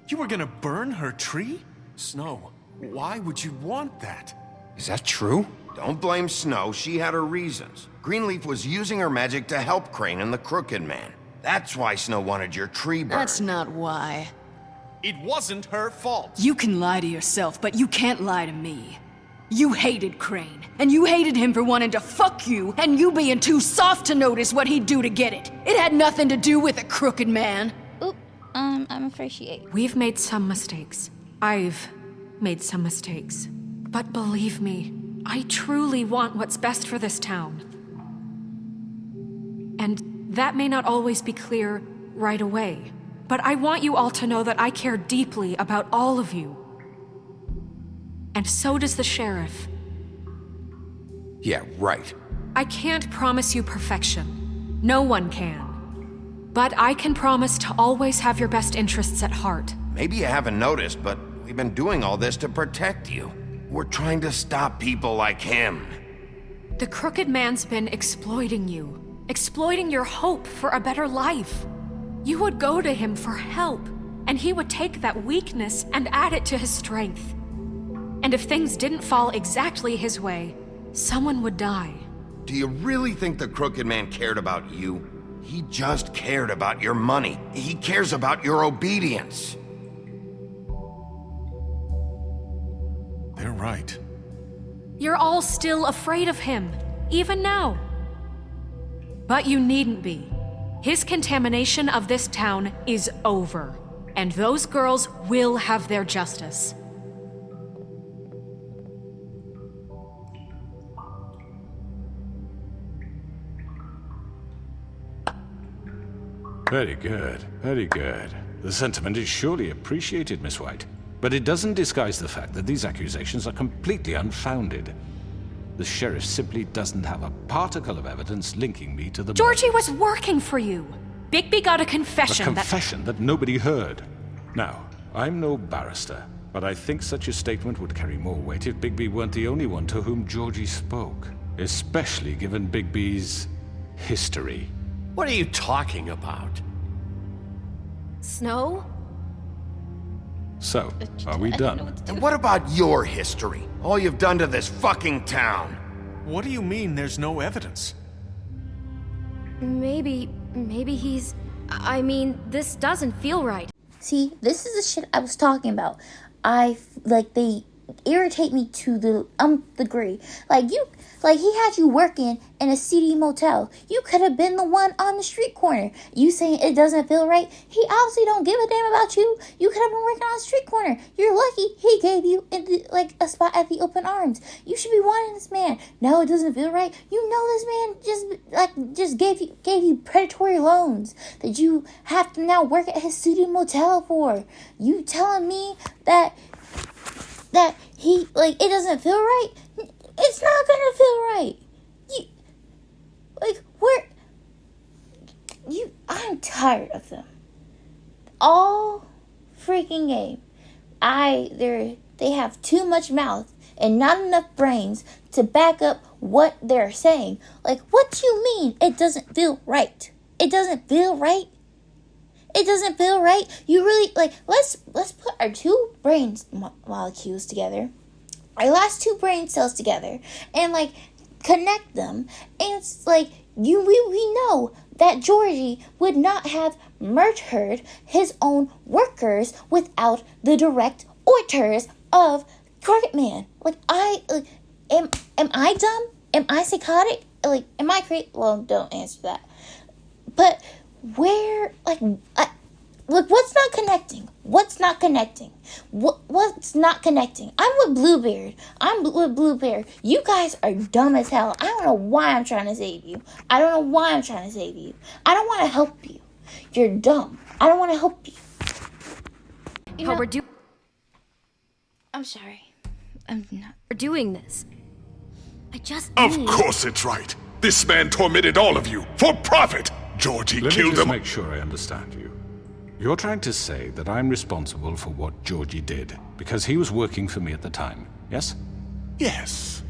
You were gonna burn her tree? Snow, why would you want that? Is that true? Don't blame Snow, she had her reasons. Greenleaf was using her magic to help Crane and the Crooked Man. That's why Snow wanted your tree burned. That's not why. It wasn't her fault. You can lie to yourself, but you can't lie to me. You hated Crane, and you hated him for wanting to fuck you, and you being too soft to notice what he'd do to get it. It had nothing to do with a Crooked Man. Oop, I'm appreciate. We've made some mistakes. I've made some mistakes. But believe me, I truly want what's best for this town. And that may not always be clear right away, but I want you all to know that I care deeply about all of you. And so does the sheriff. Yeah, right. I can't promise you perfection. No one can. But I can promise to always have your best interests at heart. Maybe you haven't noticed, but we've been doing all this to protect you. We're trying to stop people like him. The Crooked Man's been exploiting you. Exploiting your hope for a better life. You would go to him for help. and he would take that weakness and add it to his strength. And if things didn't fall exactly his way, someone would die. Do you really think the Crooked Man cared about you? He just cared about your money. He cares about your obedience. They're right. You're all still afraid of him, even now. But you needn't be. His contamination of this town is over, and those girls will have their justice. Very good, very good. The sentiment is surely appreciated, Miss White. But it doesn't disguise the fact that these accusations are completely unfounded. The sheriff simply doesn't have a particle of evidence linking me to the Georgie murders. was working for you. Bigby got a confession A confession that nobody heard. Now, I'm no barrister, but I think such a statement would carry more weight if Bigby weren't the only one to whom Georgie spoke. Especially given Bigby's history. What are you talking about? Snow? So, are we done? And what about your history? All you've done to this fucking town? What do you mean there's no evidence? Maybe he's... I mean, this doesn't feel right. See, this is the shit I was talking about. They irritate me to the degree. He had you working in a seedy motel. You could have been the one on the street corner. You saying it doesn't feel right? He obviously don't give a damn about you. You could have been working on the street corner. You're lucky he gave you a spot at the Open Arms. You should be wanting this man. No, it doesn't feel right. You know this man just gave you predatory loans that you have to now work at his seedy motel for. You telling me that he it doesn't feel right? It's not gonna feel right. I'm tired of them. All freaking game. They have too much mouth and not enough brains to back up what they're saying. What do you mean it doesn't feel right? It doesn't feel right? It doesn't feel right? You really, let's put our two brain molecules together. Our last two brain cells together and connect them, and it's we know that Georgie would not have murdered his own workers without the direct orders of Crooked Man. Am I dumb? Am I psychotic? Am I crazy? Well, don't answer that. But where what's not connecting? What's not connecting? What's not connecting? I'm with Bluebeard. You guys are dumb as hell. I don't know why I'm trying to save you. I don't want to help you. You're dumb. I don't want to help you. I'm sorry. I'm not. We're doing this. I just Of course it's right. This man tormented all of you for profit. Georgie Let killed me just them. make sure I understand you. You're trying to say that I'm responsible for what Georgie did because he was working for me at the time, yes? Yes.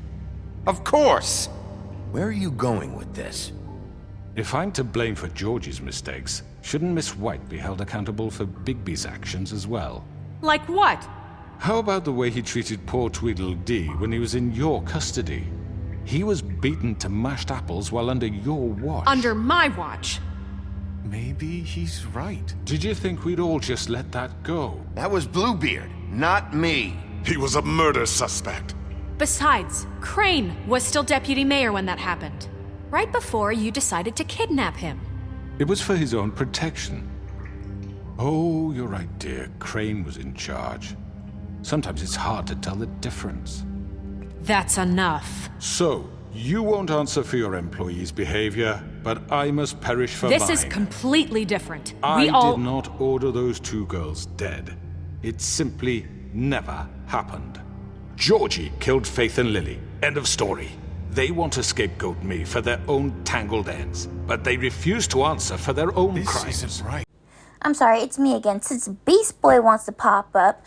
Of course. Where are you going with this? If I'm to blame for Georgie's mistakes, shouldn't Miss White be held accountable for Bigby's actions as well? Like what? How about the way he treated poor Tweedledee when he was in your custody? He was beaten to mashed apples while under your watch. Under my watch. Maybe he's right. Did you think we'd all just let that go? That was Bluebeard, not me. He was a murder suspect. Besides, Crane was still deputy mayor when that happened. Right before you decided to kidnap him. It was for his own protection. Oh, you're right, dear. Crane was in charge. Sometimes it's hard to tell the difference. That's enough. So, you won't answer for your employees' behavior, but I must perish for mine. This is completely different. I did not order those two girls dead. It simply never happened. Georgie killed Faith and Lily. End of story. They want to scapegoat me for their own tangled ends, but they refuse to answer for their own crimes. This isn't right. I'm sorry, it's me again. Since Beast Boy wants to pop up,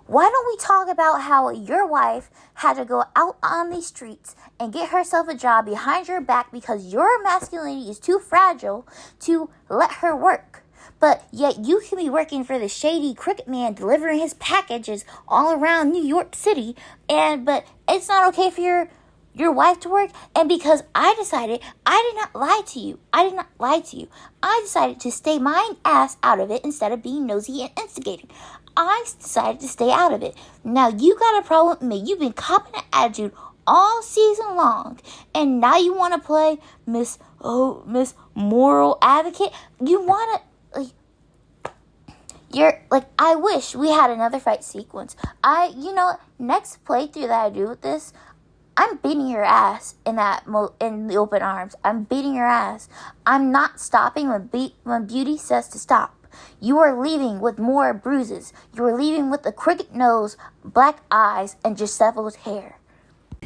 why don't we talk about how your wife had to go out on these streets and get herself a job behind your back because your masculinity is too fragile to let her work? but yet you can be working for the shady Crooked Man delivering his packages all around New York City, but it's not okay for your wife to work. And because I decided, I did not lie to you. I decided to stay my ass out of it instead of being nosy and instigating. I decided to stay out of it. Now you got a problem with me. You've been copping an attitude all season long, and now you want to play Miss Moral Advocate. You want to, I wish we had another fight sequence. Next playthrough that I do with this, I'm beating your ass in the open arms. I'm beating your ass. I'm not stopping when Beauty says to stop. You are leaving with more bruises. You are leaving with a crooked nose, black eyes, and disheveled hair.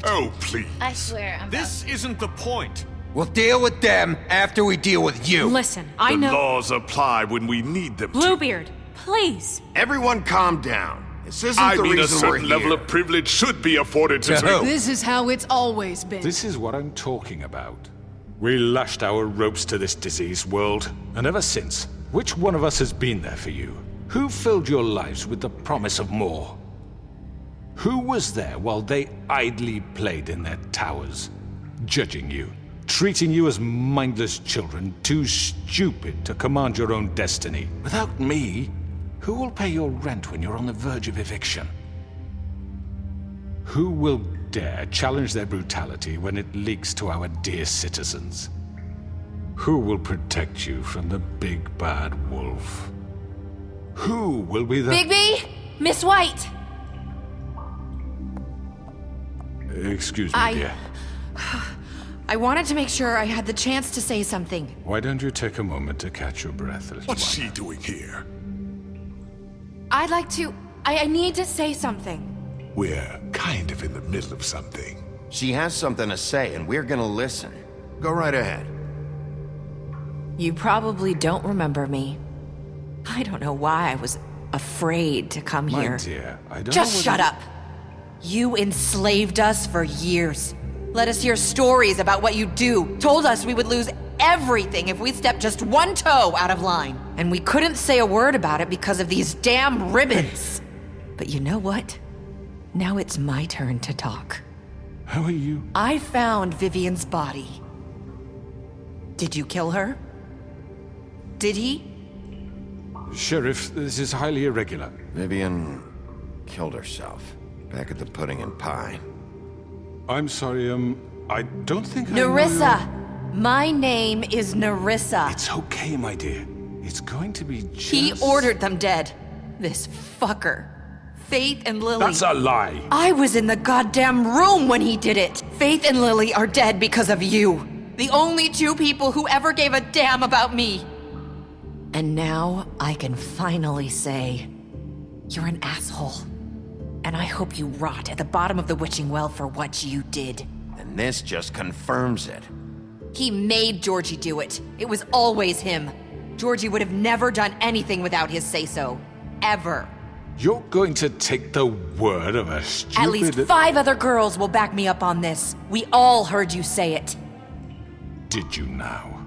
Oh, please. I swear, This isn't the point. We'll deal with them after we deal with you. Listen, I know. The laws apply when we need them to. Bluebeard, please. Everyone calm down. This isn't I the mean, a reason we're certain level here. of privilege should be afforded to who? This is how it's always been. This is what I'm talking about. We lashed our ropes to this diseased world, and ever since, which one of us has been there for you? Who filled your lives with the promise of more? Who was there while they idly played in their towers, judging you, treating you as mindless children, too stupid to command your own destiny? Without me, who will pay your rent when you're on the verge of eviction? Who will dare challenge their brutality when it leaks to our dear citizens? Who will protect you from the big bad wolf? Who will be the— Bigby! Miss White! Excuse me, dear. I wanted to make sure I had the chance to say something. Why don't you take a moment to catch your breath, little What's one? she doing here? I'd like to... I need to say something. We're kind of in the middle of something. She has something to say, and we're gonna listen. Go right ahead. You probably don't remember me. I don't know why I was afraid to come My here. dear, I don't Just know what shut up. You enslaved us for years. Let us hear stories about what you do. Told us we would lose everything if we stepped just one toe out of line. And we couldn't say a word about it because of these damn ribbons. But you know what? Now it's my turn to talk. How are you? I found Vivian's body. Did you kill her? Did he? Sheriff, this is highly irregular. Vivian killed herself back at the Pudding and Pie. I'm sorry, I don't think Nerissa! My name is Nerissa. It's okay, my dear. It's going to be just... He ordered them dead. This fucker. Faith and Lily. That's a lie. I was in the goddamn room when he did it. Faith and Lily are dead because of you. The only two people who ever gave a damn about me. And now I can finally say, you're an asshole. And I hope you rot at the bottom of the witching well for what you did. And this just confirms it. He made Georgie do it. It was always him. Georgie would have never done anything without his say-so. Ever. You're going to take the word of a stupid... At least 5 other girls will back me up on this. We all heard you say it. Did you now?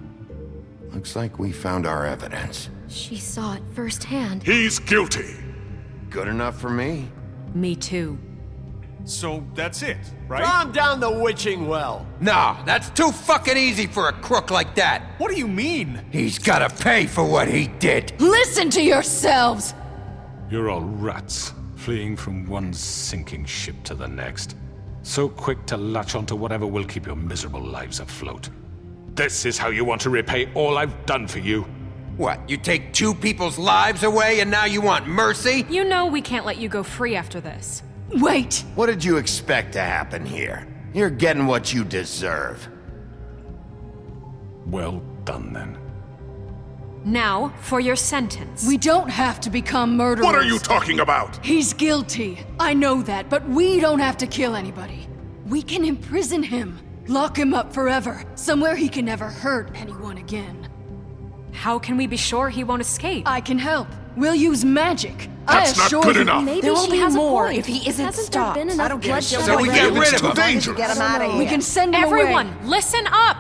Looks like we found our evidence. She saw it firsthand. He's guilty. Good enough for me. Me too. So that's it, right? Calm down the witching well. Nah, that's too fucking easy for a crook like that. What do you mean? He's gotta pay for what he did. Listen to yourselves! You're all rats, fleeing from one sinking ship to the next. So quick to latch onto whatever will keep your miserable lives afloat. This is how you want to repay all I've done for you? What, you take 2 people's lives away and now you want mercy? You know we can't let you go free after this. Wait! What did you expect to happen here? You're getting what you deserve. Well done, then. Now, for your sentence. We don't have to become murderers. What are you talking about? He's guilty. I know that, but we don't have to kill anybody. We can imprison him. Lock him up forever. Somewhere he can never hurt anyone again. How can we be sure he won't escape? I can help. We'll use magic. That's not good enough. Maybe There will she be has more a point. if he isn't Hasn't stopped. There been enough bloodshed So we get rid It's of too him. dangerous. Get him out of here. We can send him Everyone, away. listen up!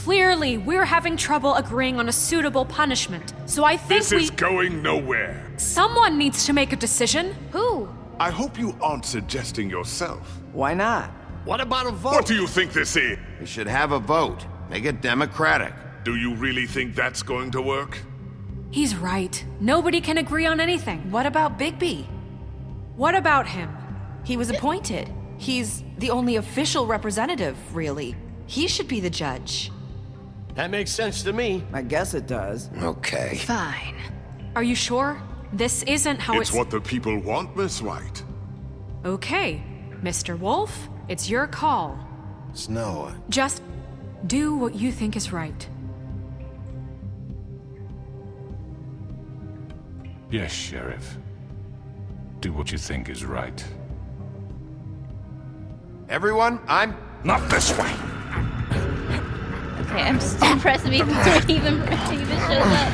Clearly, we're having trouble agreeing on a suitable punishment. So I think This is going nowhere. Someone needs to make a decision. Who? I hope you aren't suggesting yourself. Why not? What about a vote? What do you think this is? We should have a vote. Make it democratic. Do you really think that's going to work? He's right. Nobody can agree on anything. What about Bigby? What about him? He was appointed. He's the only official representative, really. He should be the judge. That makes sense to me. I guess it does. Okay. Fine. Are you sure? This isn't how It's what the people want, Miss White. Okay, Mr. Wolf, it's your call. Snow. Just do what you think is right. Yes, Sheriff. Do what you think is right. Everyone, I'm... Not this way! Okay, I'm just impressed if he even shows up.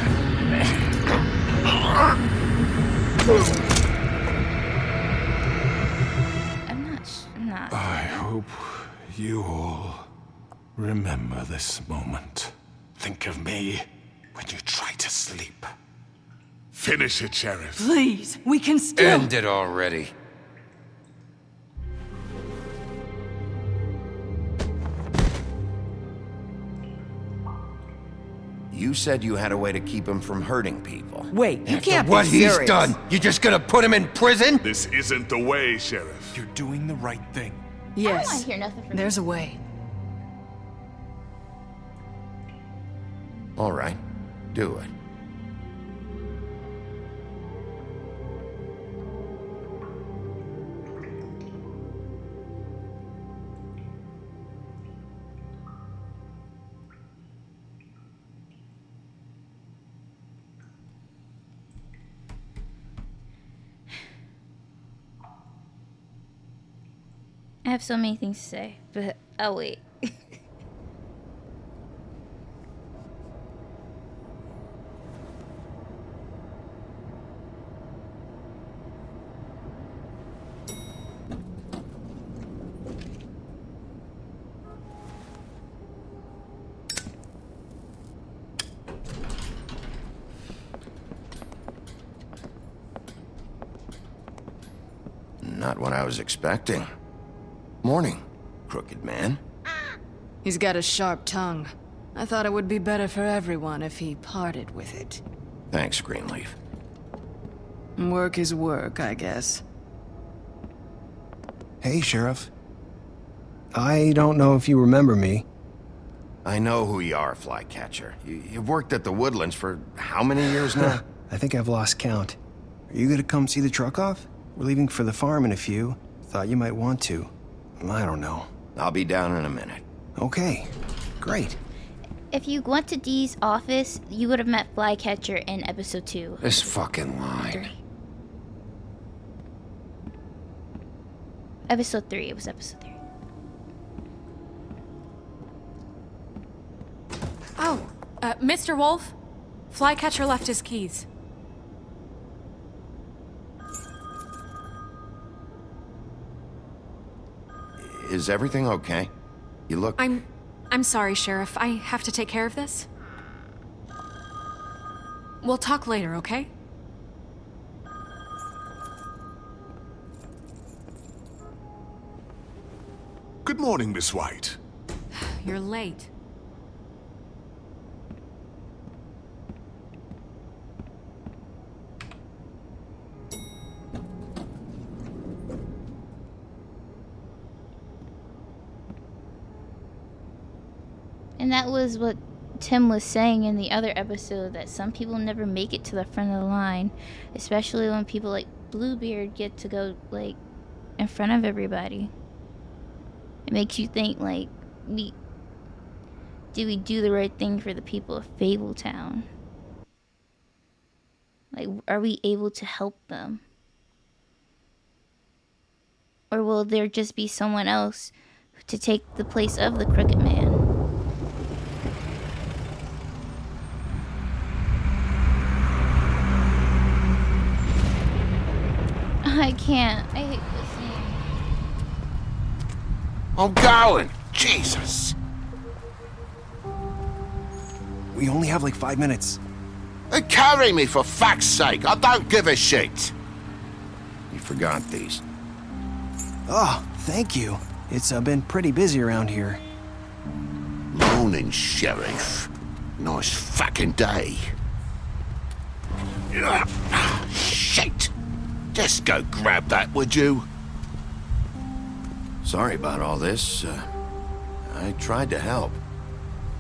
I'm not. I hope you all remember this moment. Think of me when you try to sleep. Finish it, Sheriff. Please, we can still... End it already. You said you had a way to keep him from hurting people. Wait, you After can't what be he's serious. done, you just gonna put him in prison? This isn't the way, Sheriff. You're doing the right thing. I don't want Yes, to hear nothing from there's you. a way. All right, do it. I have so many things to say, but I'll wait. Not what I was expecting. Morning, crooked man. He's got a sharp tongue. I thought it would be better for everyone if he parted with it. Thanks, Greenleaf. Work is work, I guess. Hey, Sheriff. I don't know if you remember me. I know who you are, Flycatcher. You've worked at the Woodlands for how many years now? I think I've lost count. Are you gonna come see the truck off? We're leaving for the farm in a few. Thought you might want to. I don't know. I'll be down in a minute. Okay, great. If you went to Dee's office, you would have met Flycatcher in episode 2. This fucking line. 3. Episode 3, it was episode 3. Oh, Mr. Wolf, Flycatcher left his keys. Is everything okay? You look... I'm sorry, Sheriff. I have to take care of this. We'll talk later, okay? Good morning, Miss White. You're late. And that was what Tim was saying in the other episode, that some people never make it to the front of the line, especially when people like Bluebeard get to go like in front of everybody. It makes you think, like, do we do the right thing for the people of Fabletown? Like, are we able to help them? Or will there just be someone else to take the place of the Crooked Man? I can't. I hate this scene. Oh, Garland! Jesus! We only have like 5 minutes. Carry me, for fuck's sake! I don't give a shit! You forgot these. Oh, thank you. It's been pretty busy around here. Morning, Sheriff. Nice fucking day. Shit! Just go grab that, would you? Sorry about all this. I tried to help.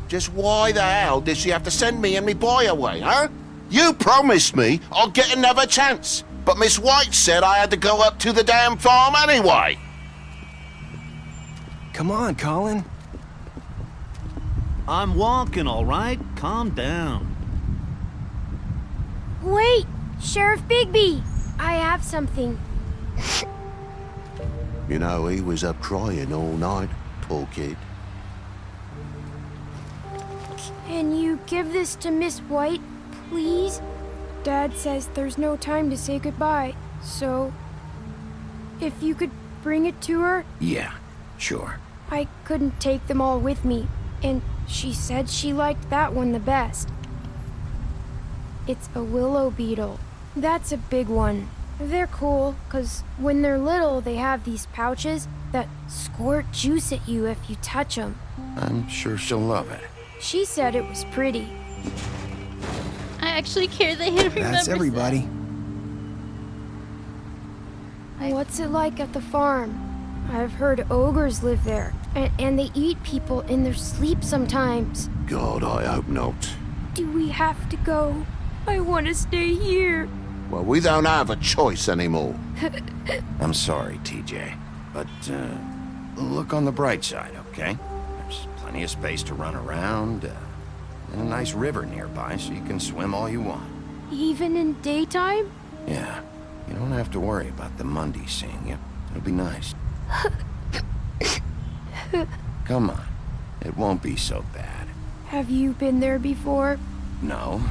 Just why the hell did she have to send me and me boy away, huh? You promised me I'll get another chance, but Miss White said I had to go up to the damn farm anyway. Come on, Colin. I'm walking, all right? Calm down. Wait! Sheriff Bigby! I have something. You know, he was up crying all night, poor kid. Can you give this to Miss White, please? Dad says there's no time to say goodbye, so... if you could bring it to her? Yeah, sure. I couldn't take them all with me, and she said she liked that one the best. It's a willow beetle. That's a big one. They're cool, 'cause when they're little, they have these pouches that squirt juice at you if you touch them. I'm sure she'll love it. She said it was pretty. I actually care that he remembers That's everybody. What's it like at the farm? I've heard ogres live there, and they eat people in their sleep sometimes. God, I hope not. Do we have to go? I want to stay here. Well, we don't have a choice anymore. I'm sorry, TJ, but look on the bright side, okay? There's plenty of space to run around, and a nice river nearby so you can swim all you want. Even in daytime? Yeah, you don't have to worry about the Mundy seeing you. It'll be nice. Come on, it won't be so bad. Have you been there before? No,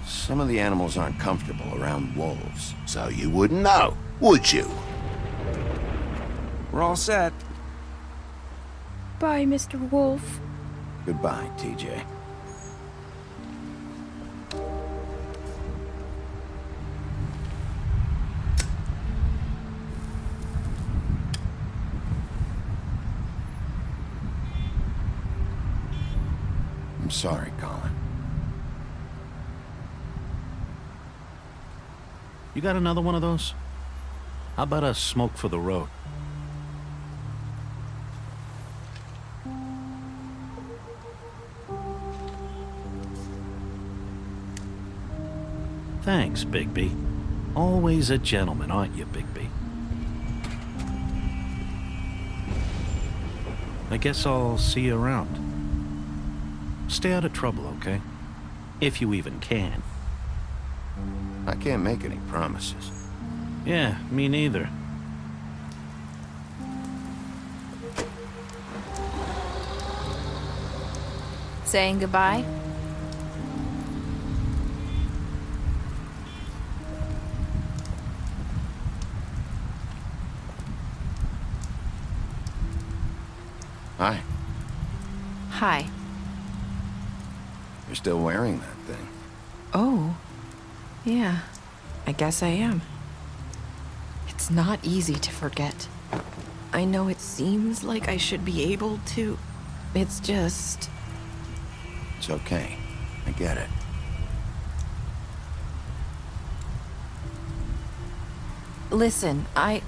some of the animals aren't comfortable around wolves. So you wouldn't know, would you? We're all set. Bye, Mr. Wolf. Goodbye, TJ. I'm sorry, Colin. You got another one of those? How about a smoke for the road? Thanks, Bigby. Always a gentleman, aren't you, Bigby? I guess I'll see you around. Stay out of trouble, okay? If you even can. I can't make any promises. Yeah, me neither. Saying goodbye? Hi. Hi. You're still wearing that thing. Oh. Yeah. I guess I am. It's not easy to forget. I know it seems like I should be able to. It's just... It's okay. I get it. Listen, I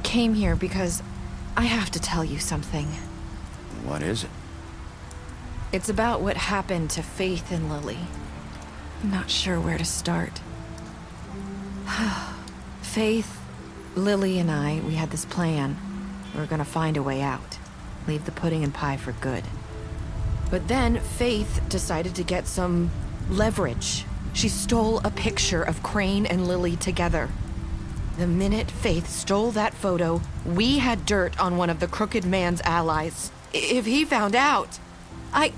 came here because I have to tell you something. What is it? It's about what happened to Faith and Lily. I'm not sure where to start. Faith, Lily, and I, we had this plan. We were gonna find a way out. Leave the pudding and pie for good. But then Faith decided to get some leverage. She stole a picture of Crane and Lily together. The minute Faith stole that photo, we had dirt on one of the Crooked Man's allies. If he found out, I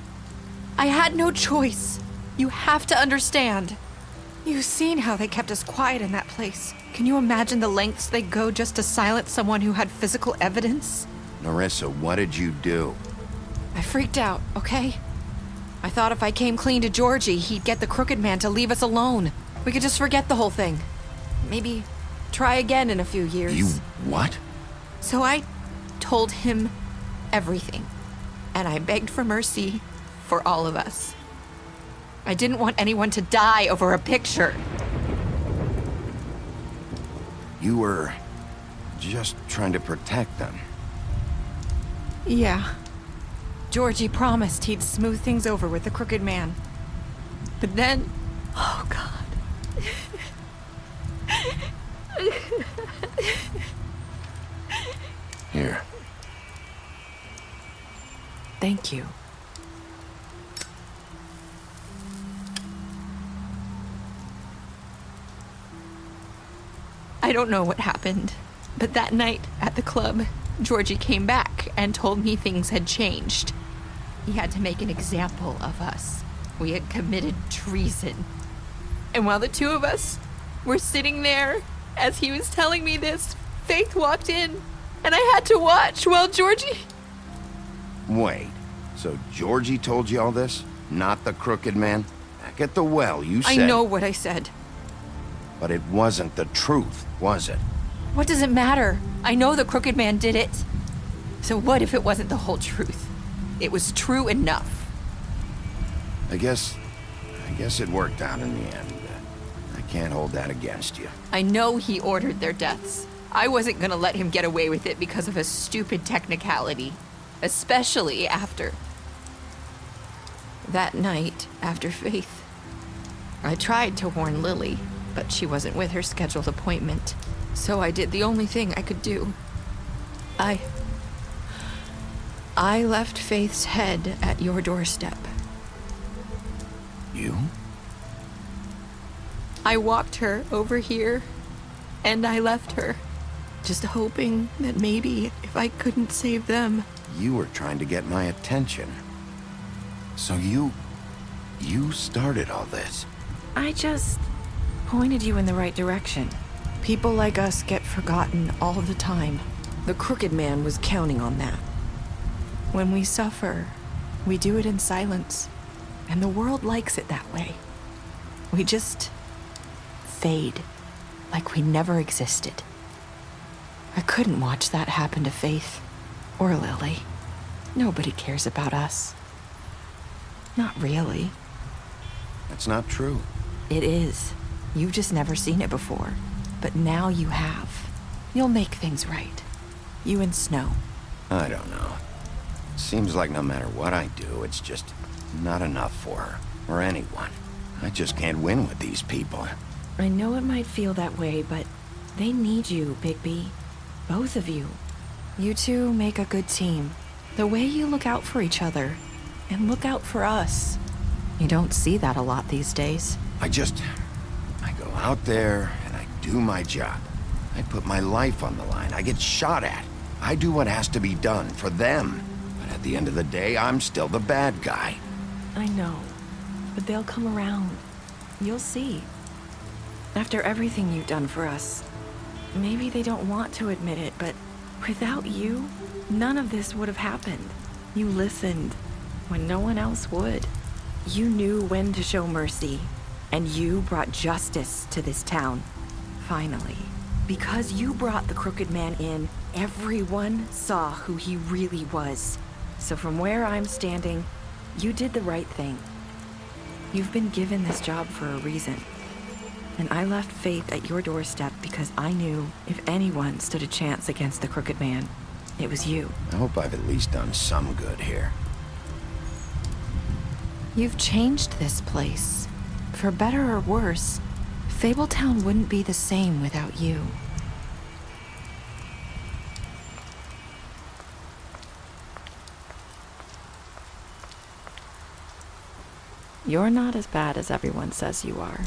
had no choice. You have to understand. You've seen how they kept us quiet in that place. Can you imagine the lengths they go just to silence someone who had physical evidence? Nerissa, what did you do? I freaked out, okay? I thought if I came clean to Georgie, he'd get the Crooked Man to leave us alone. We could just forget the whole thing. Maybe try again in a few years. You what? So I told him everything. And I begged for mercy for all of us. I didn't want anyone to die over a picture. You were just trying to protect them. Yeah. Georgie promised he'd smooth things over with the Crooked Man. But then... Oh, God. Here. Thank you. I don't know what happened, but that night at the club, Georgie came back and told me things had changed. He had to make an example of us. We had committed treason. And while the two of us were sitting there, as he was telling me this, Faith walked in, and I had to watch while Georgie... Wait, so Georgie told you all this? Not the Crooked Man? Back at the well, you said... I know what I said. But it wasn't the truth, was it? What does it matter? I know the Crooked Man did it. So what if it wasn't the whole truth? It was true enough. I guess it worked out in the end. I can't hold that against you. I know he ordered their deaths. I wasn't gonna let him get away with it because of a stupid technicality. Especially after... that night, after Faith. I tried to warn Lily, but she wasn't with her scheduled appointment. So I did the only thing I could do. I left Faith's head at your doorstep. You? I walked her over here, and I left her, just hoping that maybe if I couldn't save them... You were trying to get my attention. So you started all this. I just pointed you in the right direction. People like us get forgotten all the time. The Crooked Man was counting on that. When we suffer, we do it in silence, and the world likes it that way. We just fade, like we never existed. I couldn't watch that happen to Faith, or Lily. Nobody cares about us. Not really. That's not true. It is. You've just never seen it before. But now you have. You'll make things right. You and Snow. I don't know. Seems like no matter what I do, it's just not enough for her, or anyone. I just can't win with these people. I know it might feel that way, but they need you, Bigby. Both of you. You two make a good team. The way you look out for each other, and look out for us. You don't see that a lot these days. I go out there, and I do my job. I put my life on the line. I get shot at. I do what has to be done for them. But at the end of the day, I'm still the bad guy. I know, but they'll come around. You'll see. After everything you've done for us, maybe they don't want to admit it, but without you, none of this would have happened. You listened when no one else would. You knew when to show mercy, and you brought justice to this town. Finally. Because you brought the Crooked Man in, everyone saw who he really was. So from where I'm standing, you did the right thing. You've been given this job for a reason. And I left Faith at your doorstep because I knew if anyone stood a chance against the Crooked Man, it was you. I hope I've at least done some good here. You've changed this place. For better or worse, Fabletown wouldn't be the same without you. You're not as bad as everyone says you are.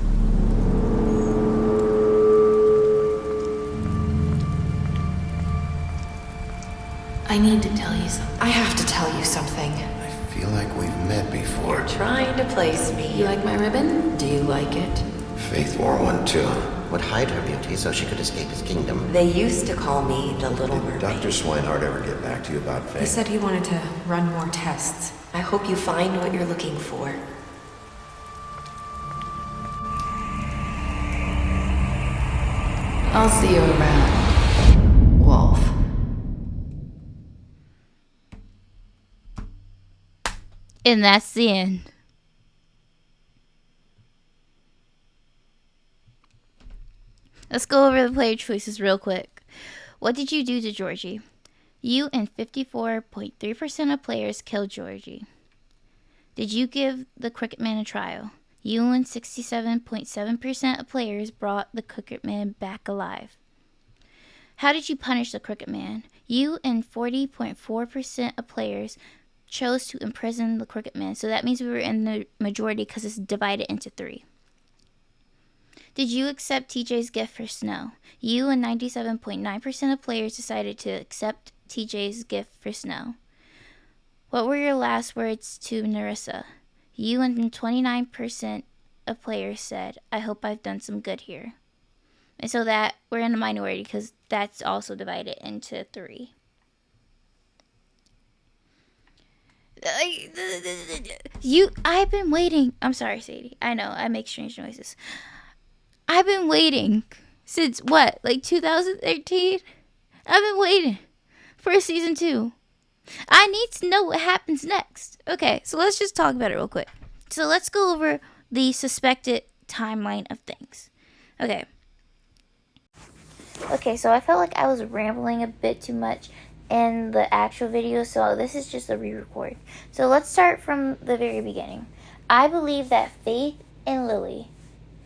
I need to tell you something. I have to tell you something. I feel like we've met before. You're trying to place me. You like my ribbon? Do you like it? Faith wore one too. Would hide her beauty so she could escape his kingdom. They used to call me the Little Mermaid. Dr. Swinehart ever get back to you about Faith? He said he wanted to run more tests. I hope you find what you're looking for. I'll see you around, Wolf. And that's the end. Let's go over the player choices real quick. What did you do to Georgie? You and 54.3% of players killed Georgie. Did you give the Crooked Man a trial? You and 67.7% of players brought the Crooked Man back alive. How did you punish the Crooked Man? You and 40.4% of players chose to imprison the Crooked Man. So that means we were in the majority because it's divided into 3. Did you accept TJ's gift for Snow? You and 97.9% of players decided to accept TJ's gift for Snow. What were your last words to Nerissa? You and 29% of players said, I hope I've done some good here. And so that we're in the minority because that's also divided into 3. I've been waiting. I'm sorry, Sadie. I know, I make strange noises. I've been waiting since what, like 2013? I've been waiting for season 2. I need to know what happens next. Okay, so let's just talk about it real quick. So let's go over the suspected timeline of things. Okay, so I felt like I was rambling a bit too much in the actual video, so this is just a re-record. So let's start from the very beginning. I believe that Faith and Lily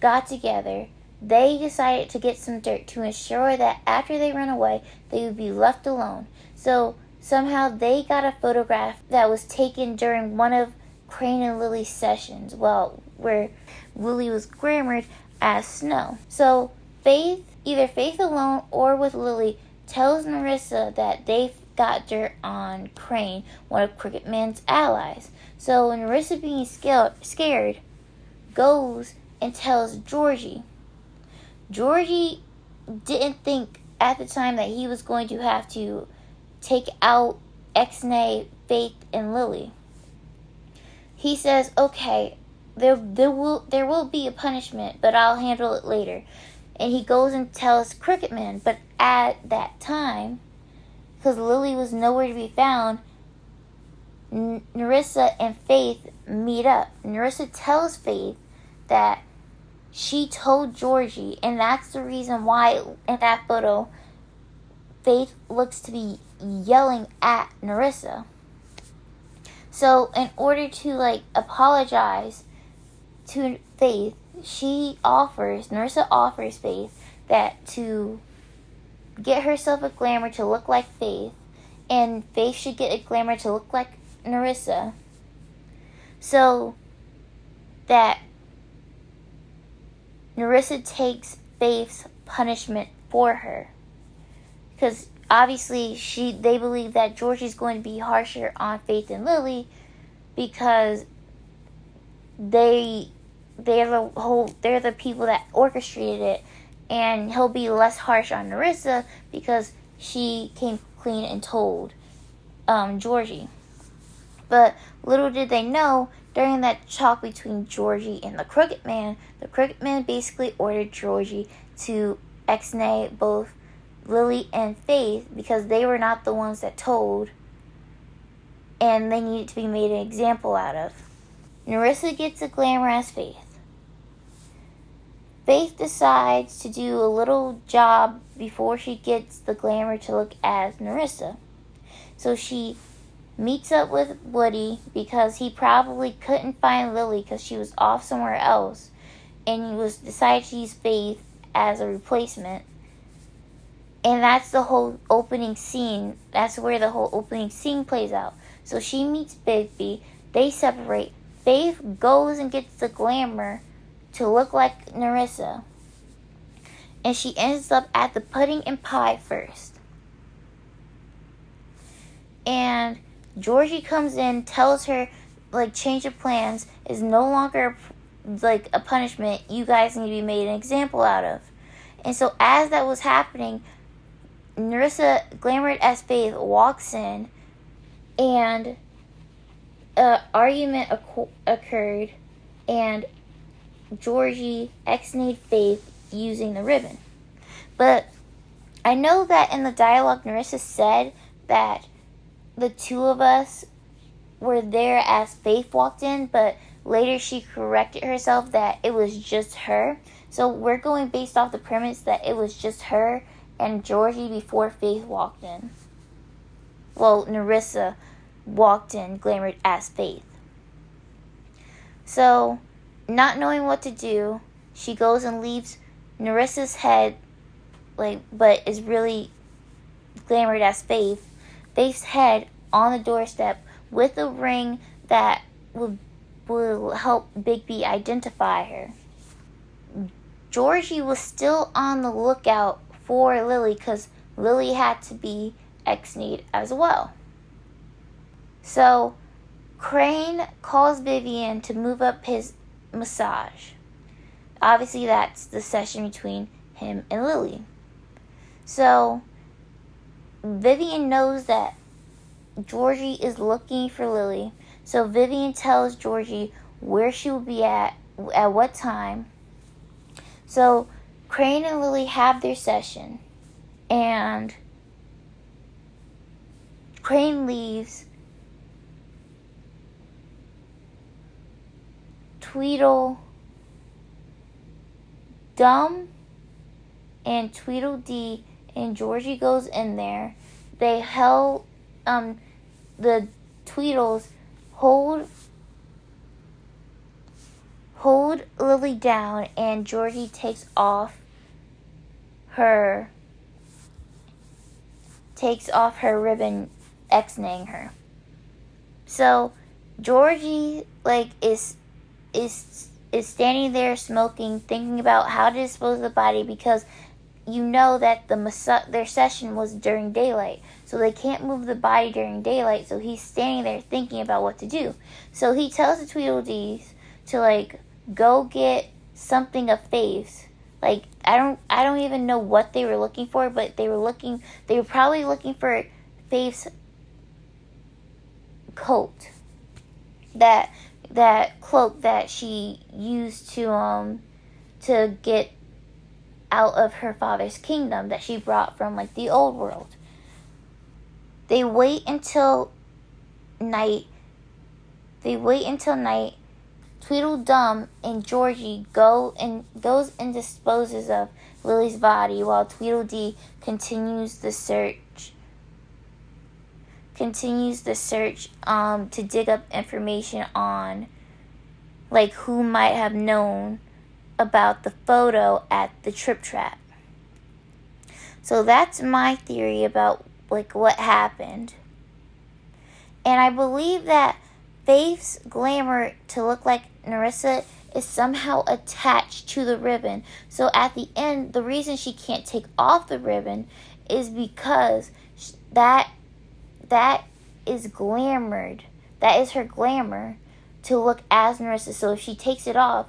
got together. They decided to get some dirt to ensure that after they run away, they would be left alone. So somehow they got a photograph that was taken during one of Crane and Lily's sessions, where Lily was glamored as Snow. So Faith, either Faith alone or with Lily, tells Nerissa that they've got dirt on Crane, one of Crooked Man's allies. So Nerissa, being scared, goes and tells Georgie. Georgie didn't think at the time that he was going to have to take out Ixnay, Faith, and Lily. He says, okay, there will be a punishment, but I'll handle it later. And he goes and tells Crooked Man, but at that time, because Lily was nowhere to be found, Nerissa and Faith meet up. Nerissa tells Faith that she told Georgie, and that's the reason why in that photo, Faith looks to be yelling at Nerissa. So in order to apologize to Faith, Nerissa offers Faith that to get herself a glamour to look like Faith, and Faith should get a glamour to look like Nerissa, so that Nerissa takes Faith's punishment for her. Because obviously they believe that Georgie's going to be harsher on Faith and Lily because they're the people that orchestrated it, and he'll be less harsh on Nerissa because she came clean and told Georgie. But little did they know, during that talk between Georgie and the Crooked Man basically ordered Georgie to Ixnay both Lily and Faith because they were not the ones that told, and they needed to be made an example out of. Nerissa gets a glamour as Faith. Faith decides to do a little job before she gets the glamour to look as Nerissa. So she meets up with Woody because he probably couldn't find Lily because she was off somewhere else, and he decided to use Faith as a replacement. And that's the whole opening scene. That's where the whole opening scene plays out. So she meets Bigby. They separate. Faith goes and gets the glamour to look like Nerissa. And she ends up at the pudding and pie first. And Georgie comes in, tells her, change of plans is no longer, a punishment you guys need to be made an example out of. And so as that was happening, Nerissa, glamored as Faith, walks in, and argument occurred, and Georgie ex-nayed Faith using the ribbon. But I know that in the dialogue, Nerissa said that the two of us were there as Faith walked in, but later she corrected herself that it was just her. So we're going based off the premise that it was just her and Georgie before Faith walked in. Well, Nerissa walked in, glamored as Faith. So, not knowing what to do, she goes and leaves Nerissa's head, but is really glamored as Faith, Faith's head on the doorstep with a ring that will help Bigby identify her. Georgie was still on the lookout for Lily because Lily had to be ex-nayed as well. So, Crane calls Vivian to move up his massage. Obviously, that's the session between him and Lily. So, Vivian knows that Georgie is looking for Lily. So, Vivian tells Georgie where she will be at what time. So, Crane and Lily have their session. And Crane leaves. Tweedledum and Tweedledee and Georgie goes in there. They held the Tweedles hold Lily down, and Georgie takes off her ribbon, ex-naying her. So Georgie is standing there smoking, thinking about how to dispose of the body, because you know that their session was during daylight, so they can't move the body during daylight. So he's standing there thinking about what to do. So he tells the Tweedledees to go get something of Faith's. I don't even know what they were looking for, but they were probably looking for Faith's coat. That cloak that she used to get out of her father's kingdom, that she brought from the old world. They wait until night. Tweedledum and Georgie goes and disposes of Lily's body, while Tweedledee continues the search to dig up information on who might have known about the photo at the Trip Trap. So that's my theory about what happened. And I believe that Faith's glamour to look like Nerissa is somehow attached to the ribbon. So at the end, the reason she can't take off the ribbon is because that is glamored. That is her glamour to look as Nerissa. So if she takes it off,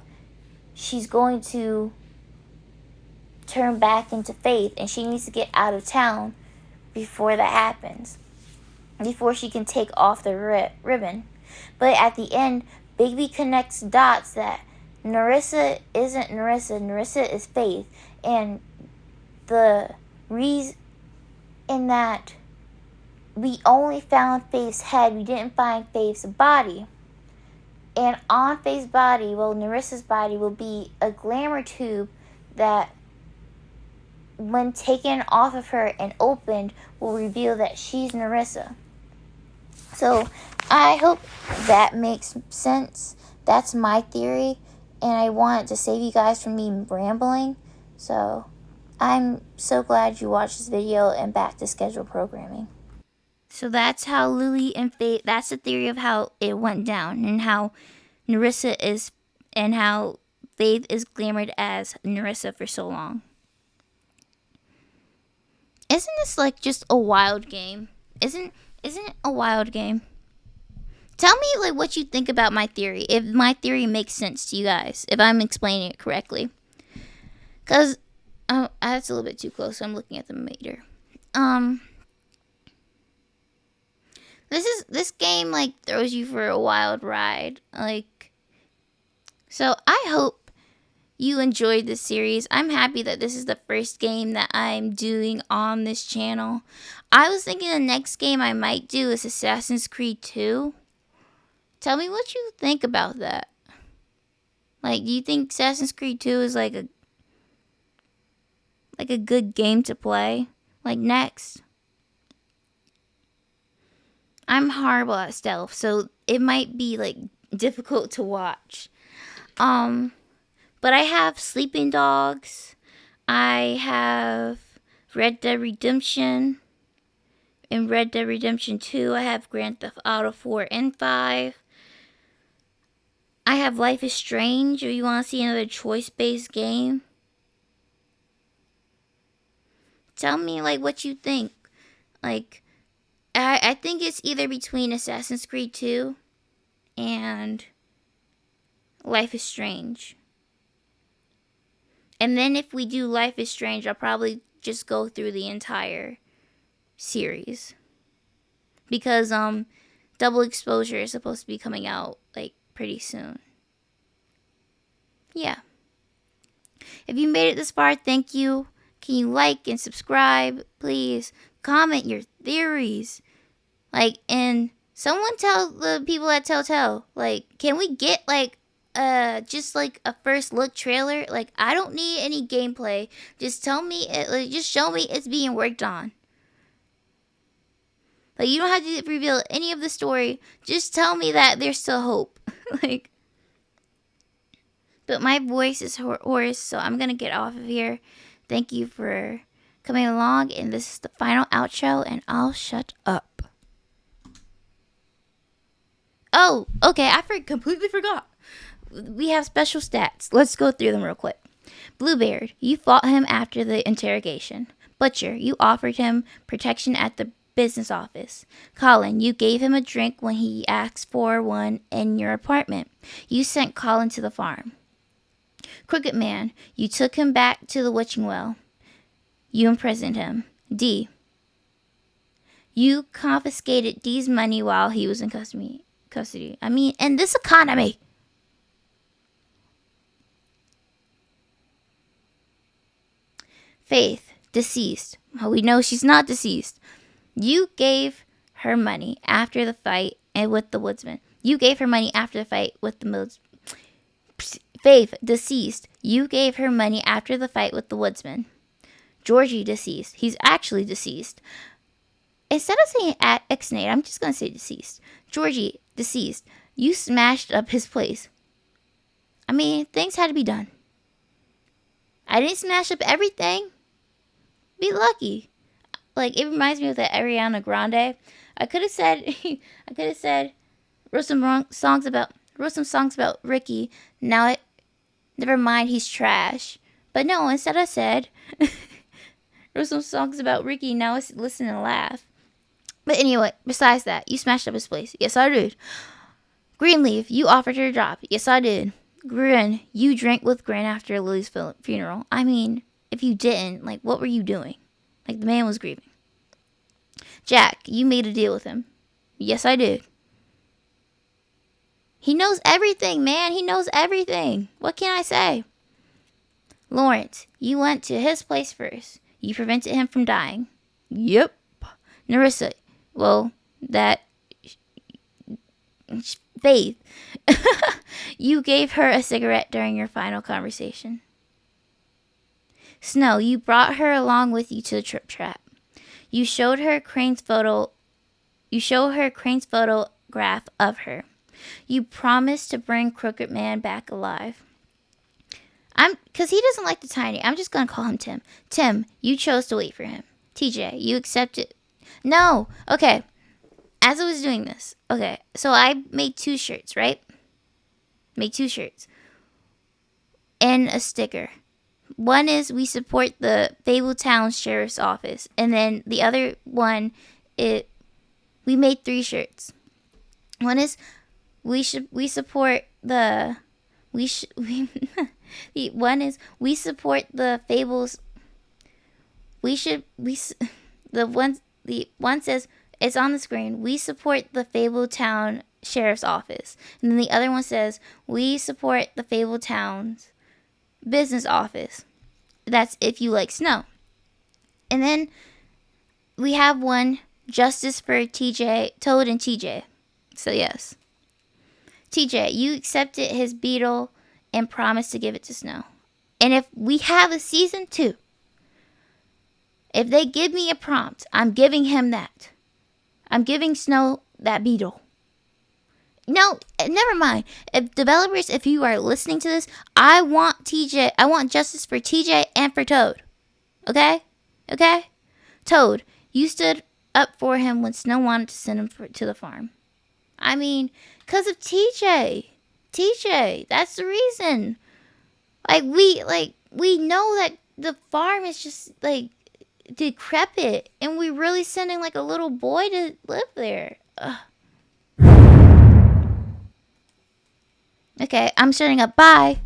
she's going to turn back into Faith, and she needs to get out of town before that happens, before she can take off the ribbon. But at the end, Bigby connects dots that Nerissa isn't Nerissa. Nerissa is Faith, and the reason in that we only found Faith's head, we didn't find Faith's body. And on Faith's body, Nerissa's body will be a glamour tube that, when taken off of her and opened, will reveal that she's Nerissa. So I hope that makes sense. That's my theory, and I wanted to save you guys from me rambling. So I'm so glad you watched this video, and back to scheduled programming. So that's how Lily and Faith, that's the theory of how it went down, and how Nerissa is, and how Faith is glamored as Nerissa for so long. Isn't this just a wild game? Isn't it a wild game? Tell me what you think about my theory, if my theory makes sense to you guys, if I'm explaining it correctly. Because that's a little bit too close, so I'm looking at the meter. this game like throws you for a wild ride. Like, so I hope you enjoyed this series. I'm happy that this is the first game that I'm doing on this channel. I was thinking the next game I might do is Assassin's Creed 2. Tell me what you think about that. Like, do you think Assassin's Creed 2 is like a good game to play? Like, next. I'm horrible at stealth, so it might be like difficult to watch. But I have Sleeping Dogs. I have Red Dead Redemption. In Red Dead Redemption 2, I have Grand Theft Auto 4 and 5. I have Life is Strange, if you want to see another choice-based game. Tell me, like, what you think. Like, I think it's either between Assassin's Creed 2 and Life is Strange. And then if we do Life is Strange, I'll probably just go through the entire series. Because Double Exposure is supposed to be coming out like pretty soon. Yeah. If you made it this far, thank you. Can you like and subscribe, please? Comment your theories. Like, and someone tell the people at Telltale, like, can we get like just like a first look trailer? Like, I don't need any gameplay. Just tell me it, like, just show me it's being worked on. Like, you don't have to reveal any of the story. Just tell me that there's still hope. Like, but my voice is hoarse, so I'm gonna get off of here. Thank you for coming along, and this is the final outro, and I'll shut up. Oh, okay, I completely forgot. We have special stats. Let's go through them real quick. Bluebeard, you fought him after the interrogation. Butcher, you offered him protection at the business office. Colin, you gave him a drink when he asked for one in your apartment. You sent Colin to the farm. Crooked Man, you took him back to the witching well. You imprisoned him. D, you confiscated D's money while he was in custody. I mean, in this economy. Faith, deceased. Well, we know she's not deceased. You gave her money after the fight and with the woodsman. You gave her money after the fight with the Faith, deceased. You gave her money after the fight with the woodsman. Georgie, deceased. He's actually deceased. Instead of saying exnate, I'm just going to say deceased. Georgie, deceased. You smashed up his place. I mean, things had to be done. I didn't smash up everything. Be lucky. Like, it reminds me of that Ariana Grande. I could have said, wrote some songs about Ricky. Now never mind, he's trash. But no, instead I said, wrote some songs about Ricky. Now let's listen and laugh. But anyway, besides that, you smashed up his place. Yes, I did. Greenleaf, you offered her a job. Yes, I did. Grin, you drank with Grin after Lily's funeral. I mean, if you didn't, like, what were you doing? Like, the man was grieving. Jack, you made a deal with him. Yes, I did. He knows everything, man. He knows everything. What can I say? Lawrence, you went to his place first. You prevented him from dying. Yep. Nerissa, well, that... Faith, you gave her a cigarette during your final conversation. Snow, you brought her along with you to the Trip Trap. You showed her Crane's photograph of her. You promised to bring Crooked Man back alive. Because he doesn't like the Tiny. I'm just going to call him Tim. Tim, you chose to wait for him. TJ, you accepted. No. Okay. As I was doing this. Okay. So I made 2 shirts, right? Made 2 shirts. And a sticker. One is we support the Fabletown Sheriff's Office. And then the other one, we made 3 shirts. One is we support the one is we support the Fables. The one says It's on the screen. We support the Fabletown Sheriff's Office. And then the other one says, we support the Fabletown's business office. That's if you like snow. And then we have one, justice for TJ, Toad and TJ. So yes. TJ, you accepted his beetle and promised to give it to Snow. And if we have a season 2, if they give me a prompt, I'm giving him that. I'm giving Snow that beetle. No, never mind. If developers, if you are listening to this, I want justice for TJ and for Toad. Okay? Okay? Toad, you stood up for him when Snow wanted to send him to the farm. I mean, because of TJ. TJ, that's the reason. We know that the farm is just, decrepit. And we really sending, a little boy to live there. Ugh. Okay, I'm shutting up. Bye.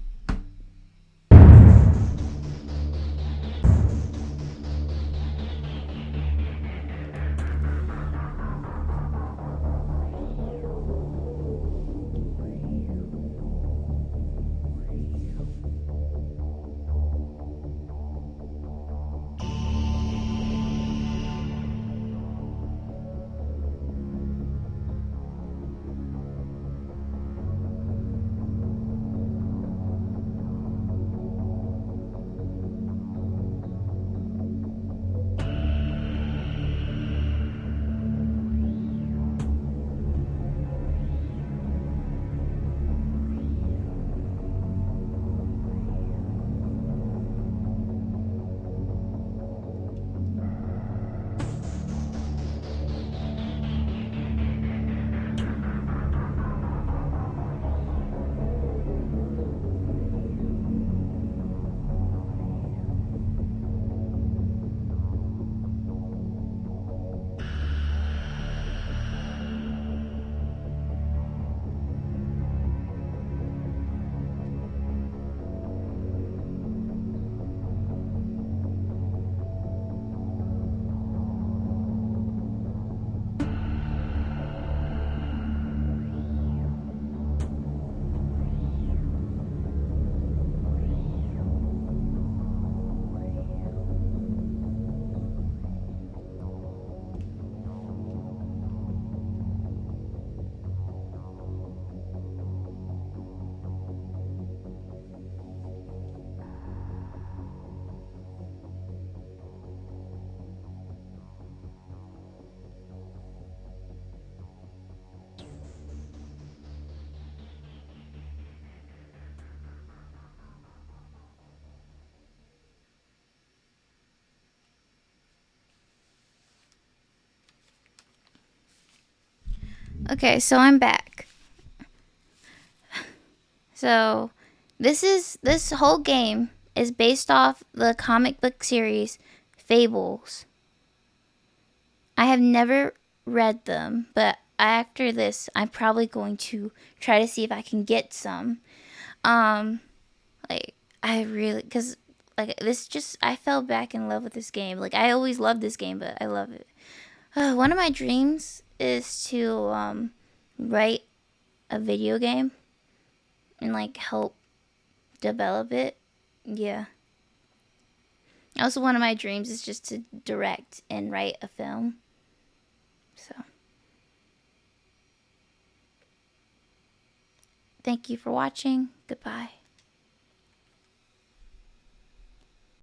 Okay, so I'm back. So this whole game is based off the comic book series Fables. I have never read them, but after this I'm probably going to try to see if I can get some. I fell back in love with this game. I always loved this game, but I love it. One of my dreams is to write a video game and help develop it. Yeah. Also, one of my dreams is just to direct and write a film. So, thank you for watching. Goodbye.